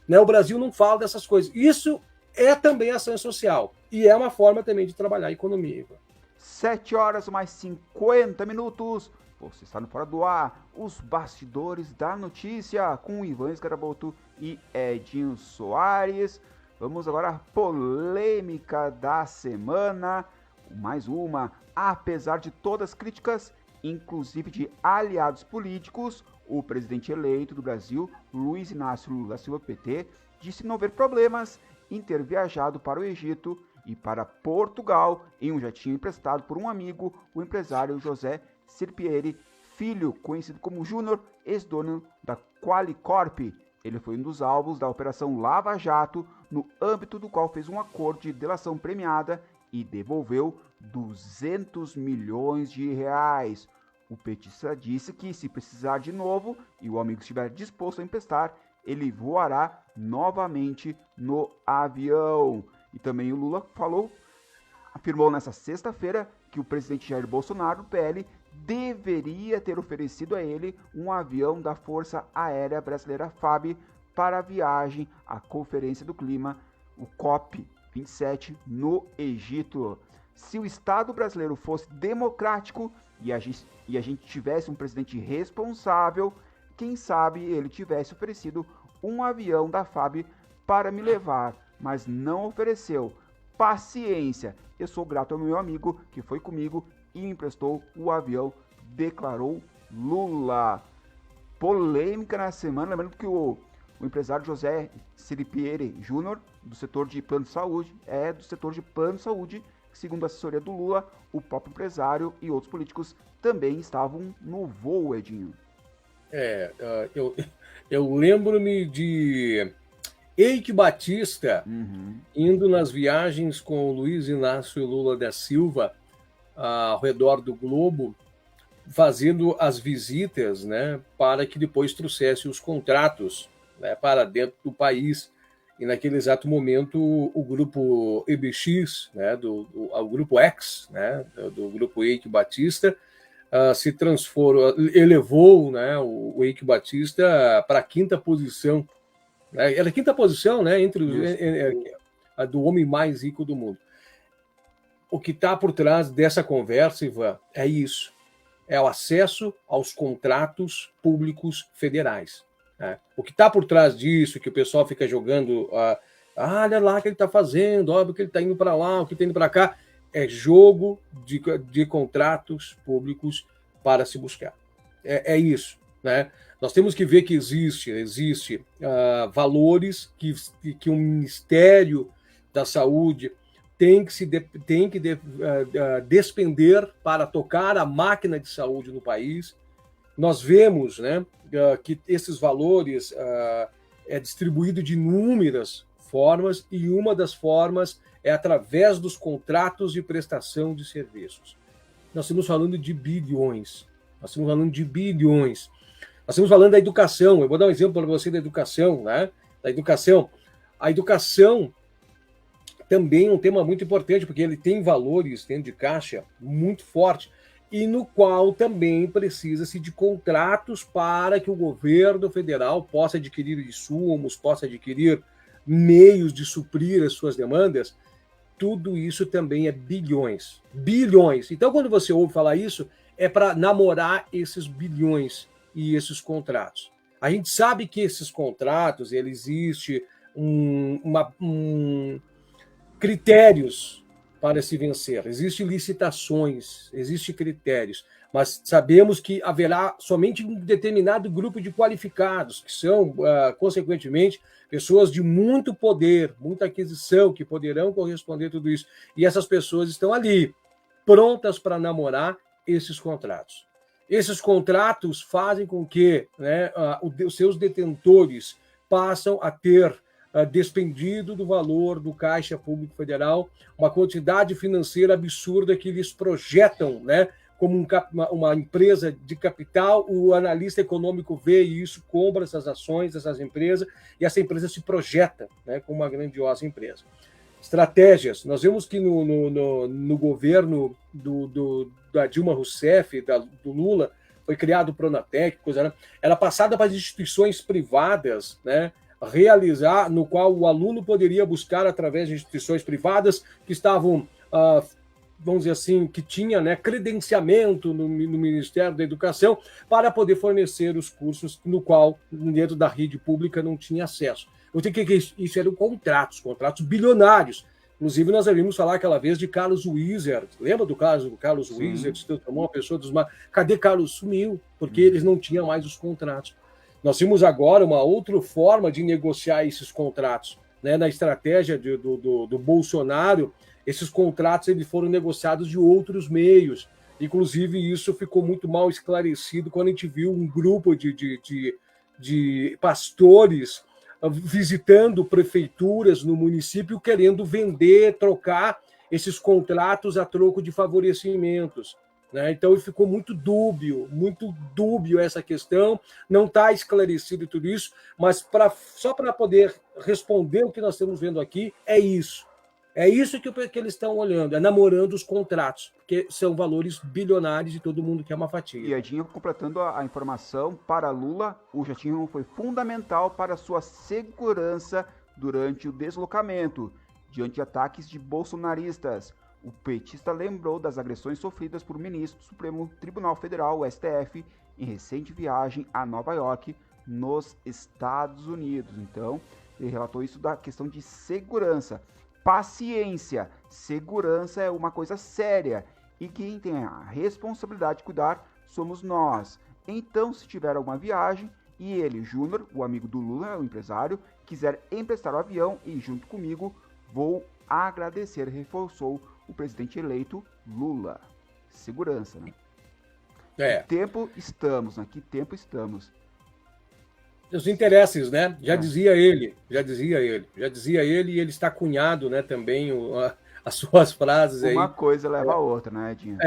Né? O Brasil não fala dessas coisas. Isso é também ação social, e é uma forma também de trabalhar a economia. 7h mais 50 minutos. Você está no Fora do Ar, os bastidores da notícia, com Ivan Sgaraboto e Edinho Soares. Vamos agora à polêmica da semana. Mais uma, apesar de todas as críticas, inclusive de aliados políticos, o presidente eleito do Brasil, Luiz Inácio Lula da Silva, PT, disse não ver problemas em ter viajado para o Egito e para Portugal em um jatinho emprestado por um amigo, o empresário José Sirpieri Filho, conhecido como Júnior, ex-dono da Qualicorp. Ele foi um dos alvos da Operação Lava Jato, no âmbito do qual fez um acordo de delação premiada e devolveu 200 milhões de reais. O petista disse que, se precisar de novo e o amigo estiver disposto a emprestar, ele voará novamente no avião. E também o Lula afirmou nesta sexta-feira que o presidente Jair Bolsonaro, do PL, deveria ter oferecido a ele um avião da Força Aérea Brasileira FAB para a viagem à Conferência do Clima, o COP27, no Egito. Se o Estado brasileiro fosse democrático e a gente tivesse um presidente responsável, quem sabe ele tivesse oferecido um avião da FAB para me levar, mas não ofereceu. Paciência, eu sou grato ao meu amigo que foi comigo e me emprestou o avião, declarou Lula. Polêmica na semana, lembrando que o empresário José Sirpieri Júnior, do setor de plano de saúde, segundo a assessoria do Lula, o próprio empresário e outros políticos também estavam no voo, Edinho. Eu lembro-me de Eike Batista indo nas viagens com o Luiz Inácio Lula da Silva ao redor do globo, fazendo as visitas, né, para que depois trouxesse os contratos, né, para dentro do país. E naquele exato momento o grupo EBX, né, o grupo X, né, do grupo Eike Batista, se transformou, elevou, né, o Eike Batista para a quinta posição. Era a quinta posição, né, entre a do homem mais rico do mundo. O que está por trás dessa conversa, Ivan, é isso. É o acesso aos contratos públicos federais. Né? O que está por trás disso, que o pessoal fica jogando, olha lá o que ele está fazendo, olha o que ele está indo para lá, o que está indo para cá, é jogo de contratos públicos para se buscar. É isso. Né? Nós temos que ver que existe valores que o Ministério da Saúde tem que despender para tocar a máquina de saúde no país. Nós vemos, né, que esses valores é distribuído de inúmeras formas, e uma das formas é através dos contratos de prestação de serviços. Nós estamos falando de bilhões. Nós estamos falando da educação. Eu vou dar um exemplo para você da educação, né? Da educação. A educação também é um tema muito importante, porque ele tem valores dentro de caixa muito forte, e no qual também precisa-se de contratos para que o governo federal possa adquirir insumos, possa adquirir meios de suprir as suas demandas. Tudo isso também é bilhões. Bilhões. Então, quando você ouve falar isso, é para namorar esses bilhões e esses contratos. A gente sabe que esses contratos, existe critérios para se vencer, existem licitações, existem critérios, mas sabemos que haverá somente um determinado grupo de qualificados, que são, consequentemente, pessoas de muito poder, muita aquisição, que poderão corresponder a tudo isso. E essas pessoas estão ali, prontas para namorar esses contratos. Esses contratos fazem com que, né, os seus detentores passam a ter despendido do valor do Caixa Público Federal uma quantidade financeira absurda que eles projetam, né, como uma empresa de capital. O analista econômico vê isso, compra essas ações dessas empresas, e essa empresa se projeta, né, como uma grandiosa empresa. Estratégias. Nós vemos que no governo da Dilma Rousseff, do Lula, foi criado o Pronatec, era passada para as instituições privadas, né, realizar, no qual o aluno poderia buscar através de instituições privadas que estavam, vamos dizer assim, que tinha, né, credenciamento no Ministério da Educação, para poder fornecer os cursos no qual, dentro da rede pública, não tinha acesso. Isso eram contratos bilionários. Inclusive, nós havíamos falar aquela vez de Carlos Wieser. Lembra do caso do Carlos Wieser, que se transformou uma pessoa dos mar... Cadê Carlos? Sumiu, porque eles não tinham mais os contratos. Nós temos agora uma outra forma de negociar esses contratos. Né? Na estratégia do Bolsonaro, esses contratos eles foram negociados de outros meios. Inclusive, isso ficou muito mal esclarecido quando a gente viu um grupo de pastores visitando prefeituras no município, querendo vender, trocar esses contratos a troco de favorecimentos. Né? Então, ficou muito dúbio essa questão, não está esclarecido tudo isso, mas só para poder responder o que nós estamos vendo aqui, é isso. É isso que eles estão olhando, é namorando os contratos, porque são valores bilionários e todo mundo quer uma fatia. E Edinho, completando a informação, para Lula, o jatinho foi fundamental para sua segurança durante o deslocamento, diante de ataques de bolsonaristas. O petista lembrou das agressões sofridas por ministro do Supremo Tribunal Federal, o STF, em recente viagem a Nova York, nos Estados Unidos. Então, ele relatou isso da questão de segurança. Paciência, segurança é uma coisa séria, e quem tem a responsabilidade de cuidar somos nós. Então, se tiver alguma viagem e ele, Júnior, o amigo do Lula, o empresário, quiser emprestar o avião e junto comigo, vou agradecer, reforçou o presidente eleito Lula. Segurança, né? Que tempo estamos, né? Que tempo estamos. Os interesses, né? Já dizia ele, e ele está cunhado, né, também as suas frases aí. Uma coisa leva a outra, né, Edinho?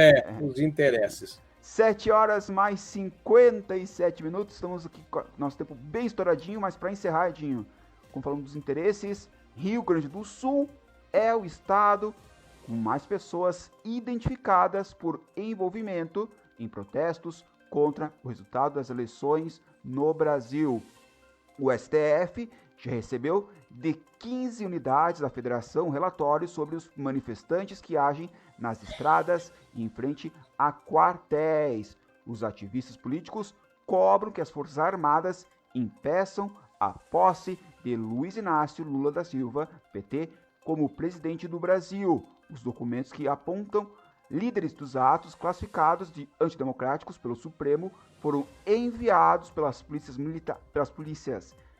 Os interesses. 7 horas mais 57 minutos, estamos aqui com nosso tempo bem estouradinho, mas para encerrar, Edinho, como falamos dos interesses, Rio Grande do Sul é o estado com mais pessoas identificadas por envolvimento em protestos contra o resultado das eleições no Brasil. O STF já recebeu de 15 unidades da federação relatórios sobre os manifestantes que agem nas estradas e em frente a quartéis. Os ativistas políticos cobram que as Forças Armadas impeçam a posse de Luiz Inácio Lula da Silva, PT, como presidente do Brasil. Os documentos que apontam líderes dos atos classificados de antidemocráticos pelo Supremo foram enviados pelas polícias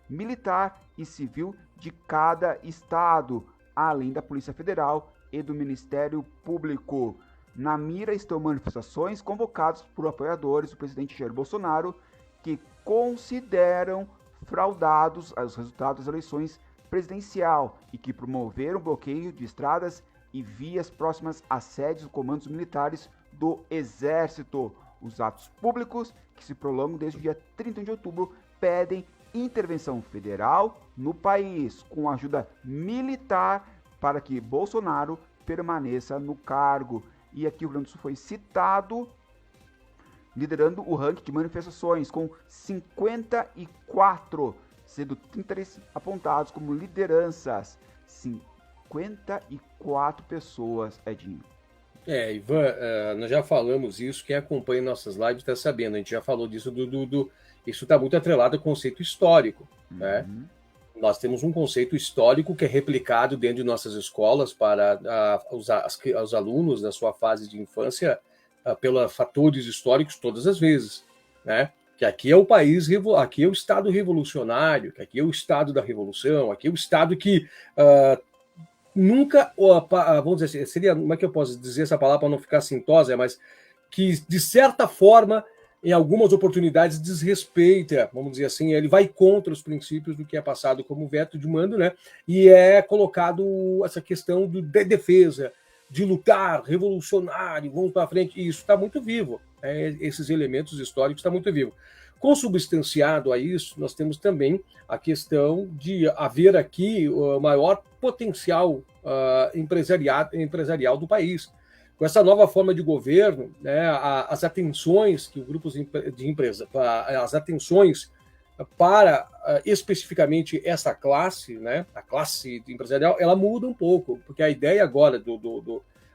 militar e civil de cada estado, além da Polícia Federal e do Ministério Público. Na mira estão manifestações convocadas por apoiadores do presidente Jair Bolsonaro, que consideram fraudados os resultados das eleições presidencial e que promoveram bloqueio de estradas e vias próximas a sedes dos comandos militares do Exército. Os atos públicos, que se prolongam desde o dia 31 de outubro, pedem intervenção federal no país, com ajuda militar para que Bolsonaro permaneça no cargo. E aqui o Rio Grande do Sul foi citado, liderando o ranking de manifestações, com 54, sendo 33 apontados como lideranças. 54 pessoas, Edinho. Ivan, nós já falamos isso, quem acompanha nossas lives está sabendo, a gente já falou disso, isso está muito atrelado ao conceito histórico, né? Nós temos um conceito histórico que é replicado dentro de nossas escolas para os alunos da sua fase de infância pelos fatores históricos todas as vezes, né? Que aqui é o país, aqui é o Estado revolucionário, que aqui é o Estado da Revolução, aqui é o Estado que nunca, vamos dizer assim, seria, como é que eu posso dizer essa palavra para não ficar sintosa, mas que, de certa forma, em algumas oportunidades, desrespeita, vamos dizer assim, ele vai contra os princípios do que é passado como veto de mando, né? E é colocado essa questão de defesa, de lutar, revolucionário, vamos para frente, e isso está muito vivo, esses elementos históricos estão muito vivos. Consubstanciado a isso, nós temos também a questão de haver aqui o maior potencial empresarial do país. Com essa nova forma de governo, né, as atenções que os grupos de empresa, as atenções para especificamente essa classe, né, a classe empresarial, ela muda um pouco, porque a ideia agora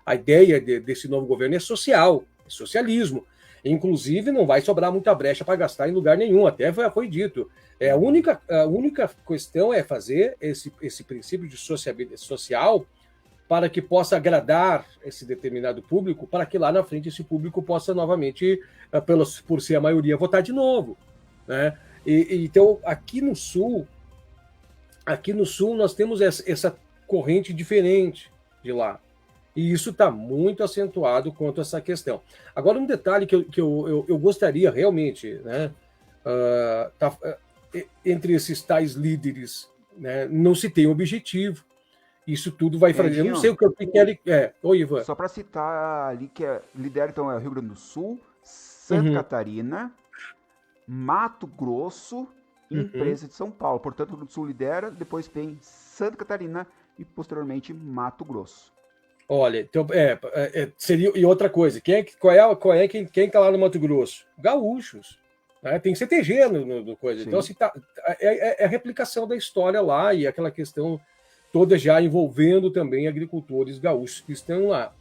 a ideia desse novo governo é socialismo. Inclusive, não vai sobrar muita brecha para gastar em lugar nenhum, até foi dito. A única questão é fazer esse princípio de sociabilidade social para que possa agradar esse determinado público, para que lá na frente esse público possa novamente, por ser a maioria, votar de novo, né? Então, aqui no Sul nós temos essa corrente diferente de lá. E isso está muito acentuado quanto a essa questão. Agora, um detalhe que eu gostaria realmente, né, entre esses tais líderes, né, não se tem objetivo. Isso tudo vai fazer. Eu não sei o que ele quer. Oi, Ivan. Só para citar ali, que lidera então é o Rio Grande do Sul, Santa Catarina, Mato Grosso e Empresa de São Paulo. Portanto, o Rio Grande do Sul lidera, depois vem Santa Catarina e posteriormente Mato Grosso. Olha, então, seria. E outra coisa, quem está lá no Mato Grosso? Gaúchos. Né? Tem CTG no coisa. Sim. Então, assim, é a replicação da história lá e aquela questão toda já envolvendo também agricultores gaúchos que estão lá.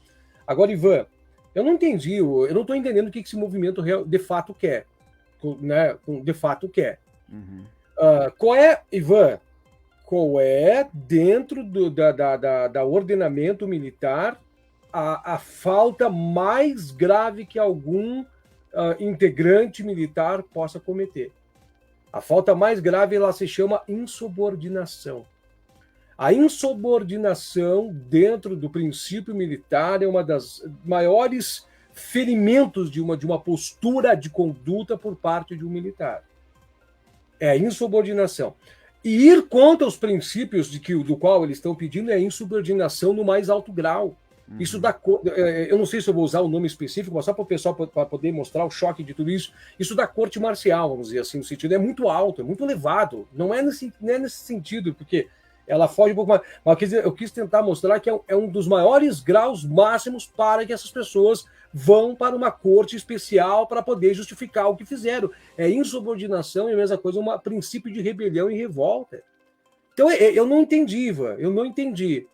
Agora, Ivan, eu não estou entendendo o que esse movimento de fato quer. Né? De fato quer. Qual é, Ivan? Qual é, dentro da ordenamento militar, a falta mais grave que algum integrante militar possa cometer? A falta mais grave, ela se chama insubordinação. A insubordinação, dentro do princípio militar, é uma das maiores ferimentos de uma postura de conduta por parte de um militar. É insubordinação. E ir contra os princípios do qual eles estão pedindo é insubordinação no mais alto grau. Isso dá. Eu não sei se eu vou usar o nome específico, mas só para o pessoal para poder mostrar o choque de tudo isso. Isso da corte marcial, vamos dizer assim, no sentido. É muito alto, é muito elevado. Não é nesse sentido, porque ela foge um pouco mais. Mas eu quis tentar mostrar que é um dos maiores graus máximos para que essas pessoas vão para uma corte especial para poder justificar o que fizeram. É insubordinação e a mesma coisa, um princípio de rebelião e revolta. Então, eu não entendi, Ivan, eu não entendi.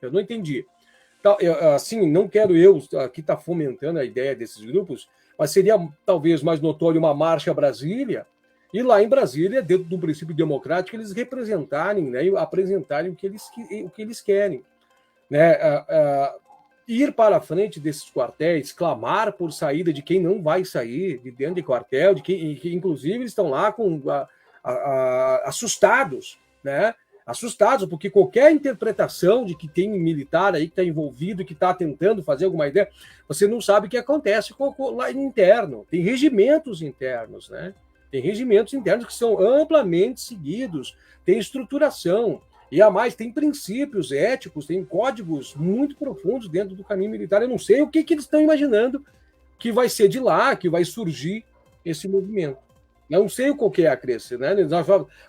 Assim, não quero eu aqui estar fomentando a ideia desses grupos, mas seria talvez mais notório uma marcha a Brasília, e lá em Brasília, dentro do princípio democrático, eles representarem, né, e apresentarem o que eles querem. Né? Ir para a frente desses quartéis, clamar por saída de quem não vai sair de dentro de quartel, de que inclusive eles estão lá assustados, né? Assustados, porque qualquer interpretação de que tem um militar aí que está envolvido, que está tentando fazer alguma ideia, você não sabe o que acontece lá interno. Tem regimentos internos, né? Tem regimentos internos que são amplamente seguidos, tem estruturação. E a mais, tem princípios éticos, tem códigos muito profundos dentro do caminho militar. Eu não sei o que eles estão imaginando que vai ser de lá, que vai surgir esse movimento. Eu não sei qual que é a crença. Né?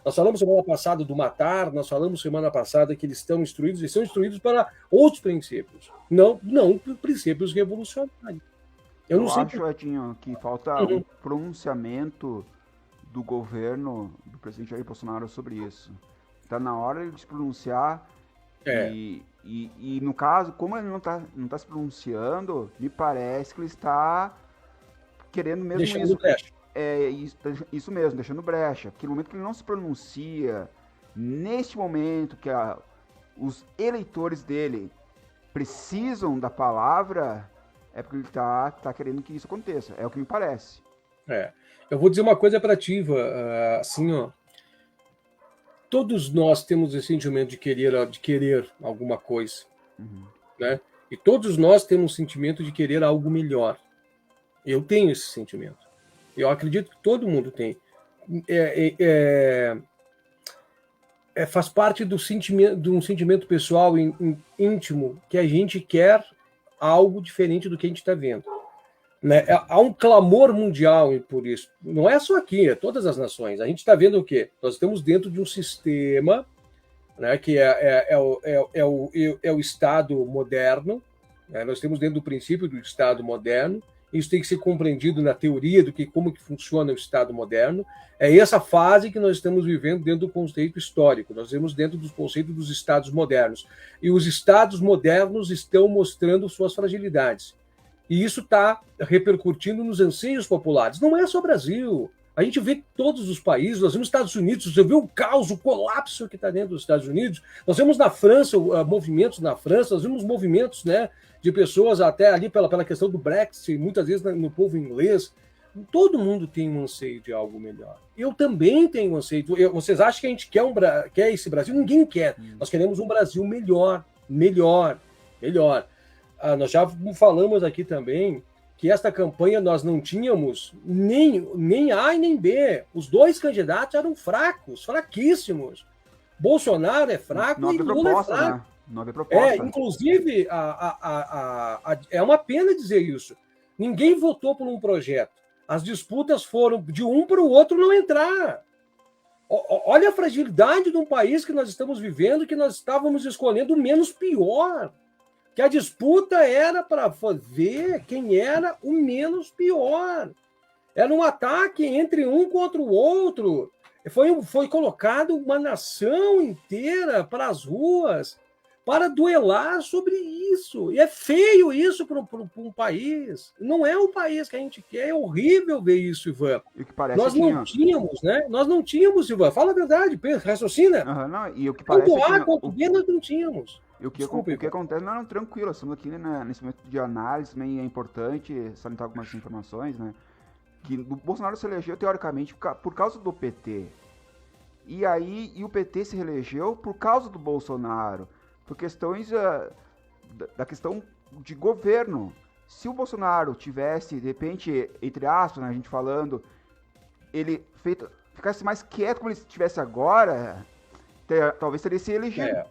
Nós falamos semana passada do matar, nós falamos semana passada que eles são instruídos para outros princípios, não princípios revolucionários. Eu não sei acho, Edinho, que falta um pronunciamento do governo, do presidente Jair Bolsonaro sobre isso. Está na hora de se pronunciar e no caso, como ele não tá se pronunciando, me parece que ele está querendo mesmo deixando brecha. Isso mesmo, deixando brecha. Porque no momento que ele não se pronuncia, neste momento que os eleitores dele precisam da palavra, é porque ele tá querendo que isso aconteça. É o que me parece. Eu vou dizer uma coisa para ti, assim, ó. Todos nós temos esse sentimento de querer alguma coisa, né? E todos nós temos o sentimento de querer algo melhor. Eu tenho esse sentimento. Eu acredito que todo mundo tem. Faz parte do sentimento, de um sentimento pessoal íntimo que a gente quer algo diferente do que a gente está vendo. Né? Há um clamor mundial por isso. Não é só aqui, é todas as nações. A gente está vendo o quê? Nós estamos dentro de um sistema, né, que é o Estado moderno. Né? Nós estamos dentro do princípio do Estado moderno. Isso tem que ser compreendido na teoria do como que funciona o Estado moderno. É essa fase que nós estamos vivendo dentro do conceito histórico. Nós estamos dentro do conceito dos Estados modernos. E os Estados modernos estão mostrando suas fragilidades. E isso está repercutindo nos anseios populares. Não é só o Brasil. A gente vê todos os países, nós vemos Estados Unidos, você vê o caos, o colapso que está dentro dos Estados Unidos. Nós vemos na França, movimentos na França, nós vemos movimentos, né, de pessoas até ali pela questão do Brexit, muitas vezes no povo inglês. Todo mundo tem um anseio de algo melhor. Eu também tenho um anseio. Vocês acham que a gente quer esse Brasil? Ninguém quer. Nós queremos um Brasil melhor. Nós já falamos aqui também que esta campanha nós não tínhamos nem A e nem B. Os dois candidatos eram fraquíssimos. Bolsonaro é fraco e Lula é fraco. Né? Não havia proposta. Inclusive, é uma pena dizer isso. Ninguém votou por um projeto. As disputas foram de um para o outro não entrar. Olha a fragilidade de um país que nós estamos vivendo, que nós estávamos escolhendo o menos pior. Que a disputa era para ver quem era o menos pior. Era um ataque entre um contra o outro. Foi colocado uma nação inteira para as ruas para duelar sobre isso. E é feio isso para um país. Não é o país que a gente quer. É horrível ver isso, Ivan. E o que parece nós não tínhamos, né? Nós não tínhamos, Ivan. Fala a verdade, raciocina. E o que parece quanto A, quanto B, nós não tínhamos. E o que acontece, não, tranquilo, estamos aqui, né, nesse momento de análise, também é importante salientar algumas informações, né, que o Bolsonaro se elegeu, teoricamente, por causa do PT, e o PT se reelegeu por causa do Bolsonaro, por questões da questão de governo. Se o Bolsonaro tivesse, de repente, entre aspas, né, a gente falando, ele ficasse mais quieto como ele estivesse agora, talvez teria se elegido.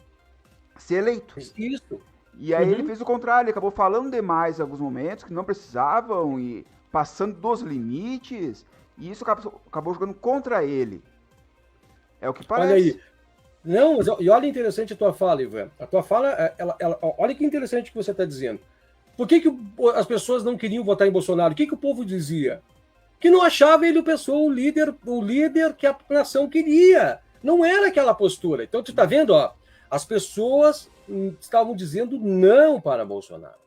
Ser eleito. Isso. E aí ele fez o contrário, ele acabou falando demais em alguns momentos que não precisavam e passando dos limites, e isso acabou jogando contra ele. É o que parece. Olha aí. Não, e olha interessante a tua fala, Ivan. A tua fala, olha que interessante que você está dizendo. Por que as pessoas não queriam votar em Bolsonaro? O que o povo dizia? Que não achava ele o líder que a nação queria. Não era aquela postura. Então, tu está vendo, ó, as pessoas estavam dizendo não para Bolsonaro.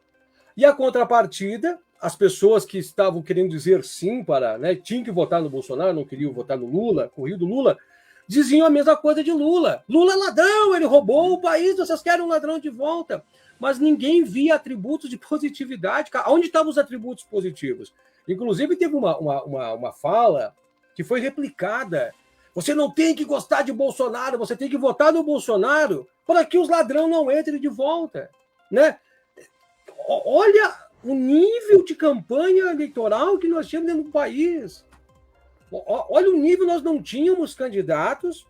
E a contrapartida, as pessoas que estavam querendo dizer sim para, né, tinham que votar no Bolsonaro, não queriam votar no Lula, corrido do Lula, diziam a mesma coisa de Lula. Lula é ladrão, ele roubou o país, vocês querem um ladrão de volta. Mas ninguém via atributos de positividade. Onde estavam os atributos positivos? Inclusive, teve uma fala que foi replicada. Você não tem que gostar de Bolsonaro, você tem que votar no Bolsonaro para que os ladrões não entrem de volta. Né? Olha o nível de campanha eleitoral que nós tínhamos dentro do país. Olha o nível, nós não tínhamos candidatos,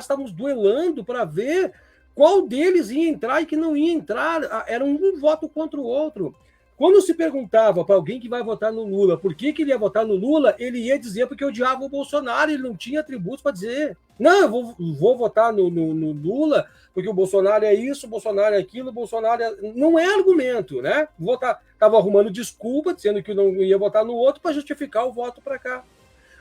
estávamos duelando para ver qual deles ia entrar e que não ia entrar. Era um voto contra o outro. Quando se perguntava para alguém que vai votar no Lula por que ele ia votar no Lula, ele ia dizer porque odiava o Bolsonaro, ele não tinha atributos para dizer. Não, eu vou votar no Lula porque o Bolsonaro é isso, o Bolsonaro é aquilo, o Bolsonaro é... Não é argumento, né? Estava arrumando desculpa, dizendo que não ia votar no outro para justificar o voto para cá.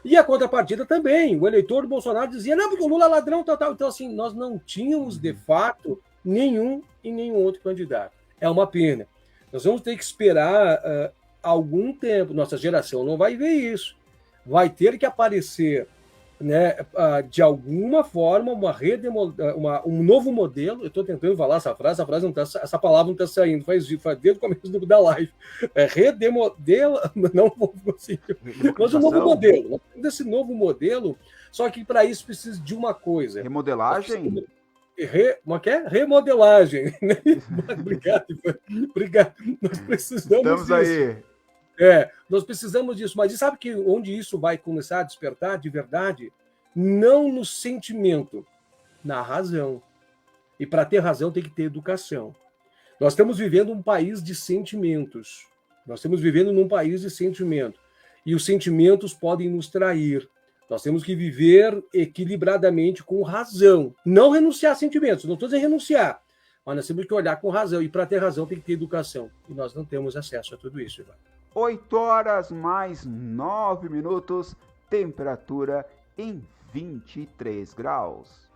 E a contrapartida também. O eleitor do Bolsonaro dizia, não, porque o Lula é ladrão, tal. Então, assim, nós não tínhamos, de fato, nenhum e nenhum outro candidato. É uma pena. Nós vamos ter que esperar algum tempo. Nossa geração não vai ver isso. Vai ter que aparecer, né, de alguma forma, um novo modelo. Eu estou tentando falar essa essa palavra não está saindo, faz desde o começo da live. Não vou conseguir. Mas um novo modelo. Nós temos esse novo modelo, só que para isso precisa de uma coisa. Remodelagem? Remodelagem. Obrigado. Nós precisamos disso. Aí. Nós precisamos disso. Mas sabe onde isso vai começar a despertar de verdade? Não no sentimento, na razão. E para ter razão tem que ter educação. Nós estamos vivendo um país de sentimentos. E os sentimentos podem nos trair. Nós temos que viver equilibradamente com razão. Não renunciar a sentimentos. Não estou dizendo renunciar. Mas nós temos que olhar com razão. E para ter razão tem que ter educação. E nós não temos acesso a tudo isso, Ivan. 8 horas mais 9 minutos. Temperatura em 23 graus.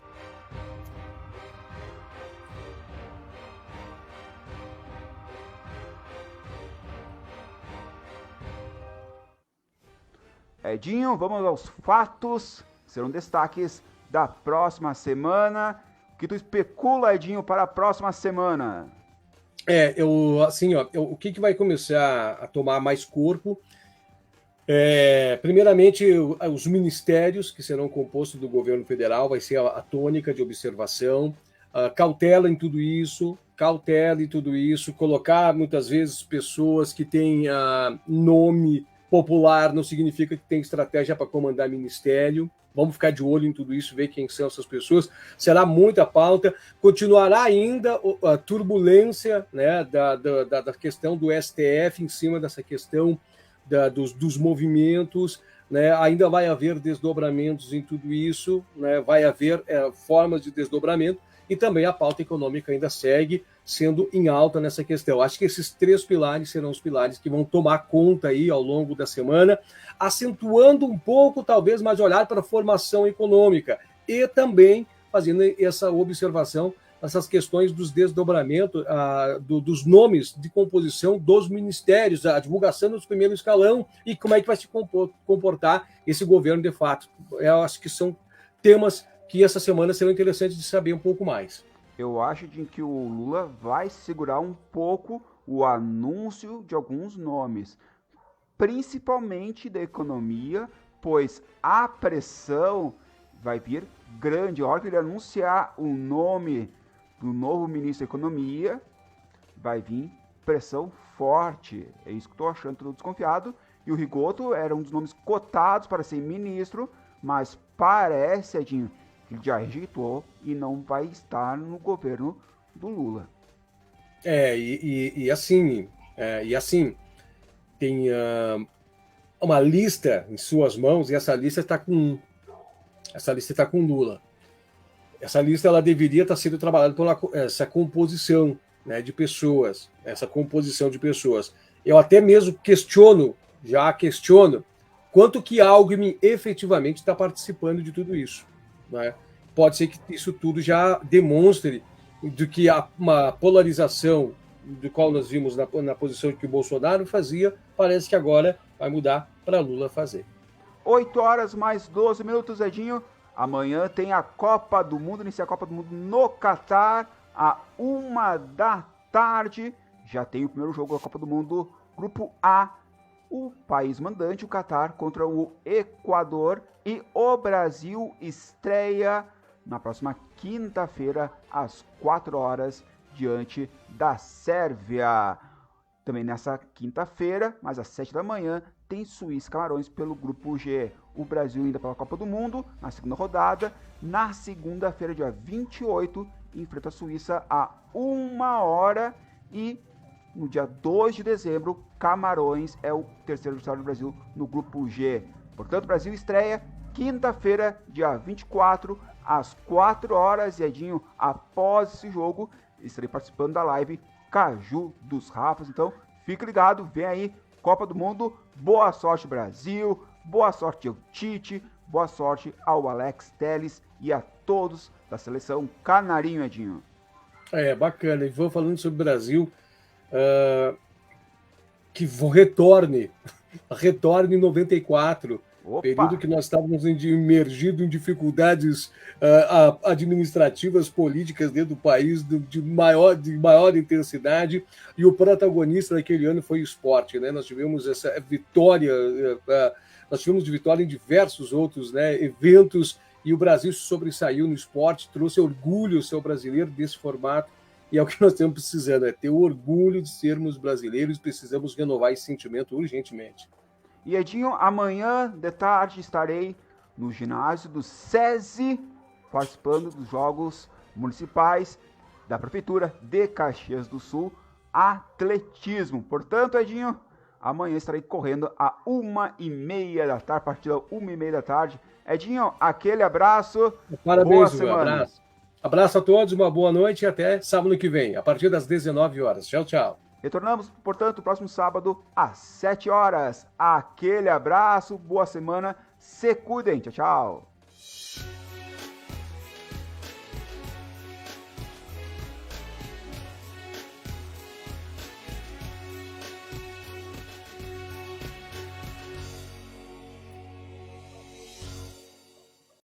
Edinho, vamos aos fatos, que serão destaques da próxima semana. O que tu especula, Edinho, para a próxima semana? O que vai começar a tomar mais corpo? Primeiramente, os ministérios que serão compostos do governo federal, vai ser a tônica de observação, cautela em tudo isso, colocar muitas vezes pessoas que têm nome popular não significa que tem estratégia para comandar ministério. Vamos ficar de olho em tudo isso, ver quem são essas pessoas. Será muita pauta. Continuará ainda a turbulência, né, da questão do STF em cima dessa questão dos movimentos. Né? Ainda vai haver desdobramentos em tudo isso, né? Vai haver formas de desdobramento. E também a pauta econômica ainda segue sendo em alta nessa questão. Acho que esses 3 pilares serão os pilares que vão tomar conta aí ao longo da semana, acentuando um pouco, talvez, mais olhar para a formação econômica e também fazendo essa observação, essas questões dos desdobramentos, dos nomes de composição dos ministérios, a divulgação dos primeiros escalão e como é que vai se comportar esse governo de fato. Eu acho que são temas que essa semana serão interessantes de saber um pouco mais. Eu acho que o Lula vai segurar um pouco o anúncio de alguns nomes, principalmente da economia, pois a pressão vai vir grande. A hora que ele anunciar o nome do novo ministro da Economia, vai vir pressão forte. É isso que estou achando, tudo desconfiado. E o Rigoto era um dos nomes cotados para ser ministro, mas parece, Edinho, que ele já rejeitou e não vai estar no governo do Lula. E assim, tem uma lista em suas mãos e essa lista está com Lula. Essa lista ela deveria estar sendo trabalhada por essa composição, né, de pessoas, Eu até mesmo questiono quanto que Alckmin efetivamente está participando de tudo isso, né? Pode ser que isso tudo já demonstre do que uma polarização do qual nós vimos na posição que o Bolsonaro fazia, parece que agora vai mudar para Lula fazer. 8 horas mais 12 minutos, Edinho. Amanhã tem a Copa do Mundo, inicia a Copa do Mundo no Catar, à 13h. Já tem o primeiro jogo da Copa do Mundo, Grupo A. O país mandante, o Catar, contra o Equador. E o Brasil estreia na próxima quinta-feira, às 4 horas, diante da Sérvia. Também nessa quinta-feira, mas às 7 da manhã, tem Suíça e Camarões pelo Grupo G. O Brasil ainda pela Copa do Mundo, na segunda rodada. Na segunda-feira, dia 28, enfrenta a Suíça a 1h. E no dia 2 de dezembro, Camarões é o terceiro adversário do Brasil no Grupo G. Portanto, o Brasil estreia quinta-feira, dia 24, às 4 horas. E Edinho, após esse jogo, estarei participando da live Caju dos Rafas. Então, fique ligado, vem aí, Copa do Mundo. Boa sorte, Brasil. Boa sorte ao Tite. Boa sorte ao Alex Telles e a todos da seleção Canarinho, Edinho. Bacana. E vou falando sobre o Brasil, que retorne em 94. Opa. Período que nós estávamos imergidos em dificuldades administrativas, políticas dentro do país de maior intensidade, e o protagonista daquele ano foi o esporte, né? Nós tivemos essa vitória, nós tivemos vitória em diversos outros, né, eventos, e o Brasil se sobressaiu no esporte, trouxe orgulho ao seu brasileiro desse formato, e é o que nós estamos precisando, é ter o orgulho de sermos brasileiros. Precisamos renovar esse sentimento urgentemente. E Edinho, amanhã de tarde estarei no ginásio do SESI, participando dos Jogos Municipais da Prefeitura de Caxias do Sul, atletismo. Portanto, Edinho, amanhã estarei correndo a 1h30 da tarde, a partir da 1h30 da tarde. Edinho, aquele abraço. Parabéns, boa semana. Abraço a todos, uma boa noite e até sábado que vem, a partir das 19 horas. Tchau, tchau. Retornamos, portanto, próximo sábado, às 7 horas. Aquele abraço, boa semana, se cuidem, tchau, tchau.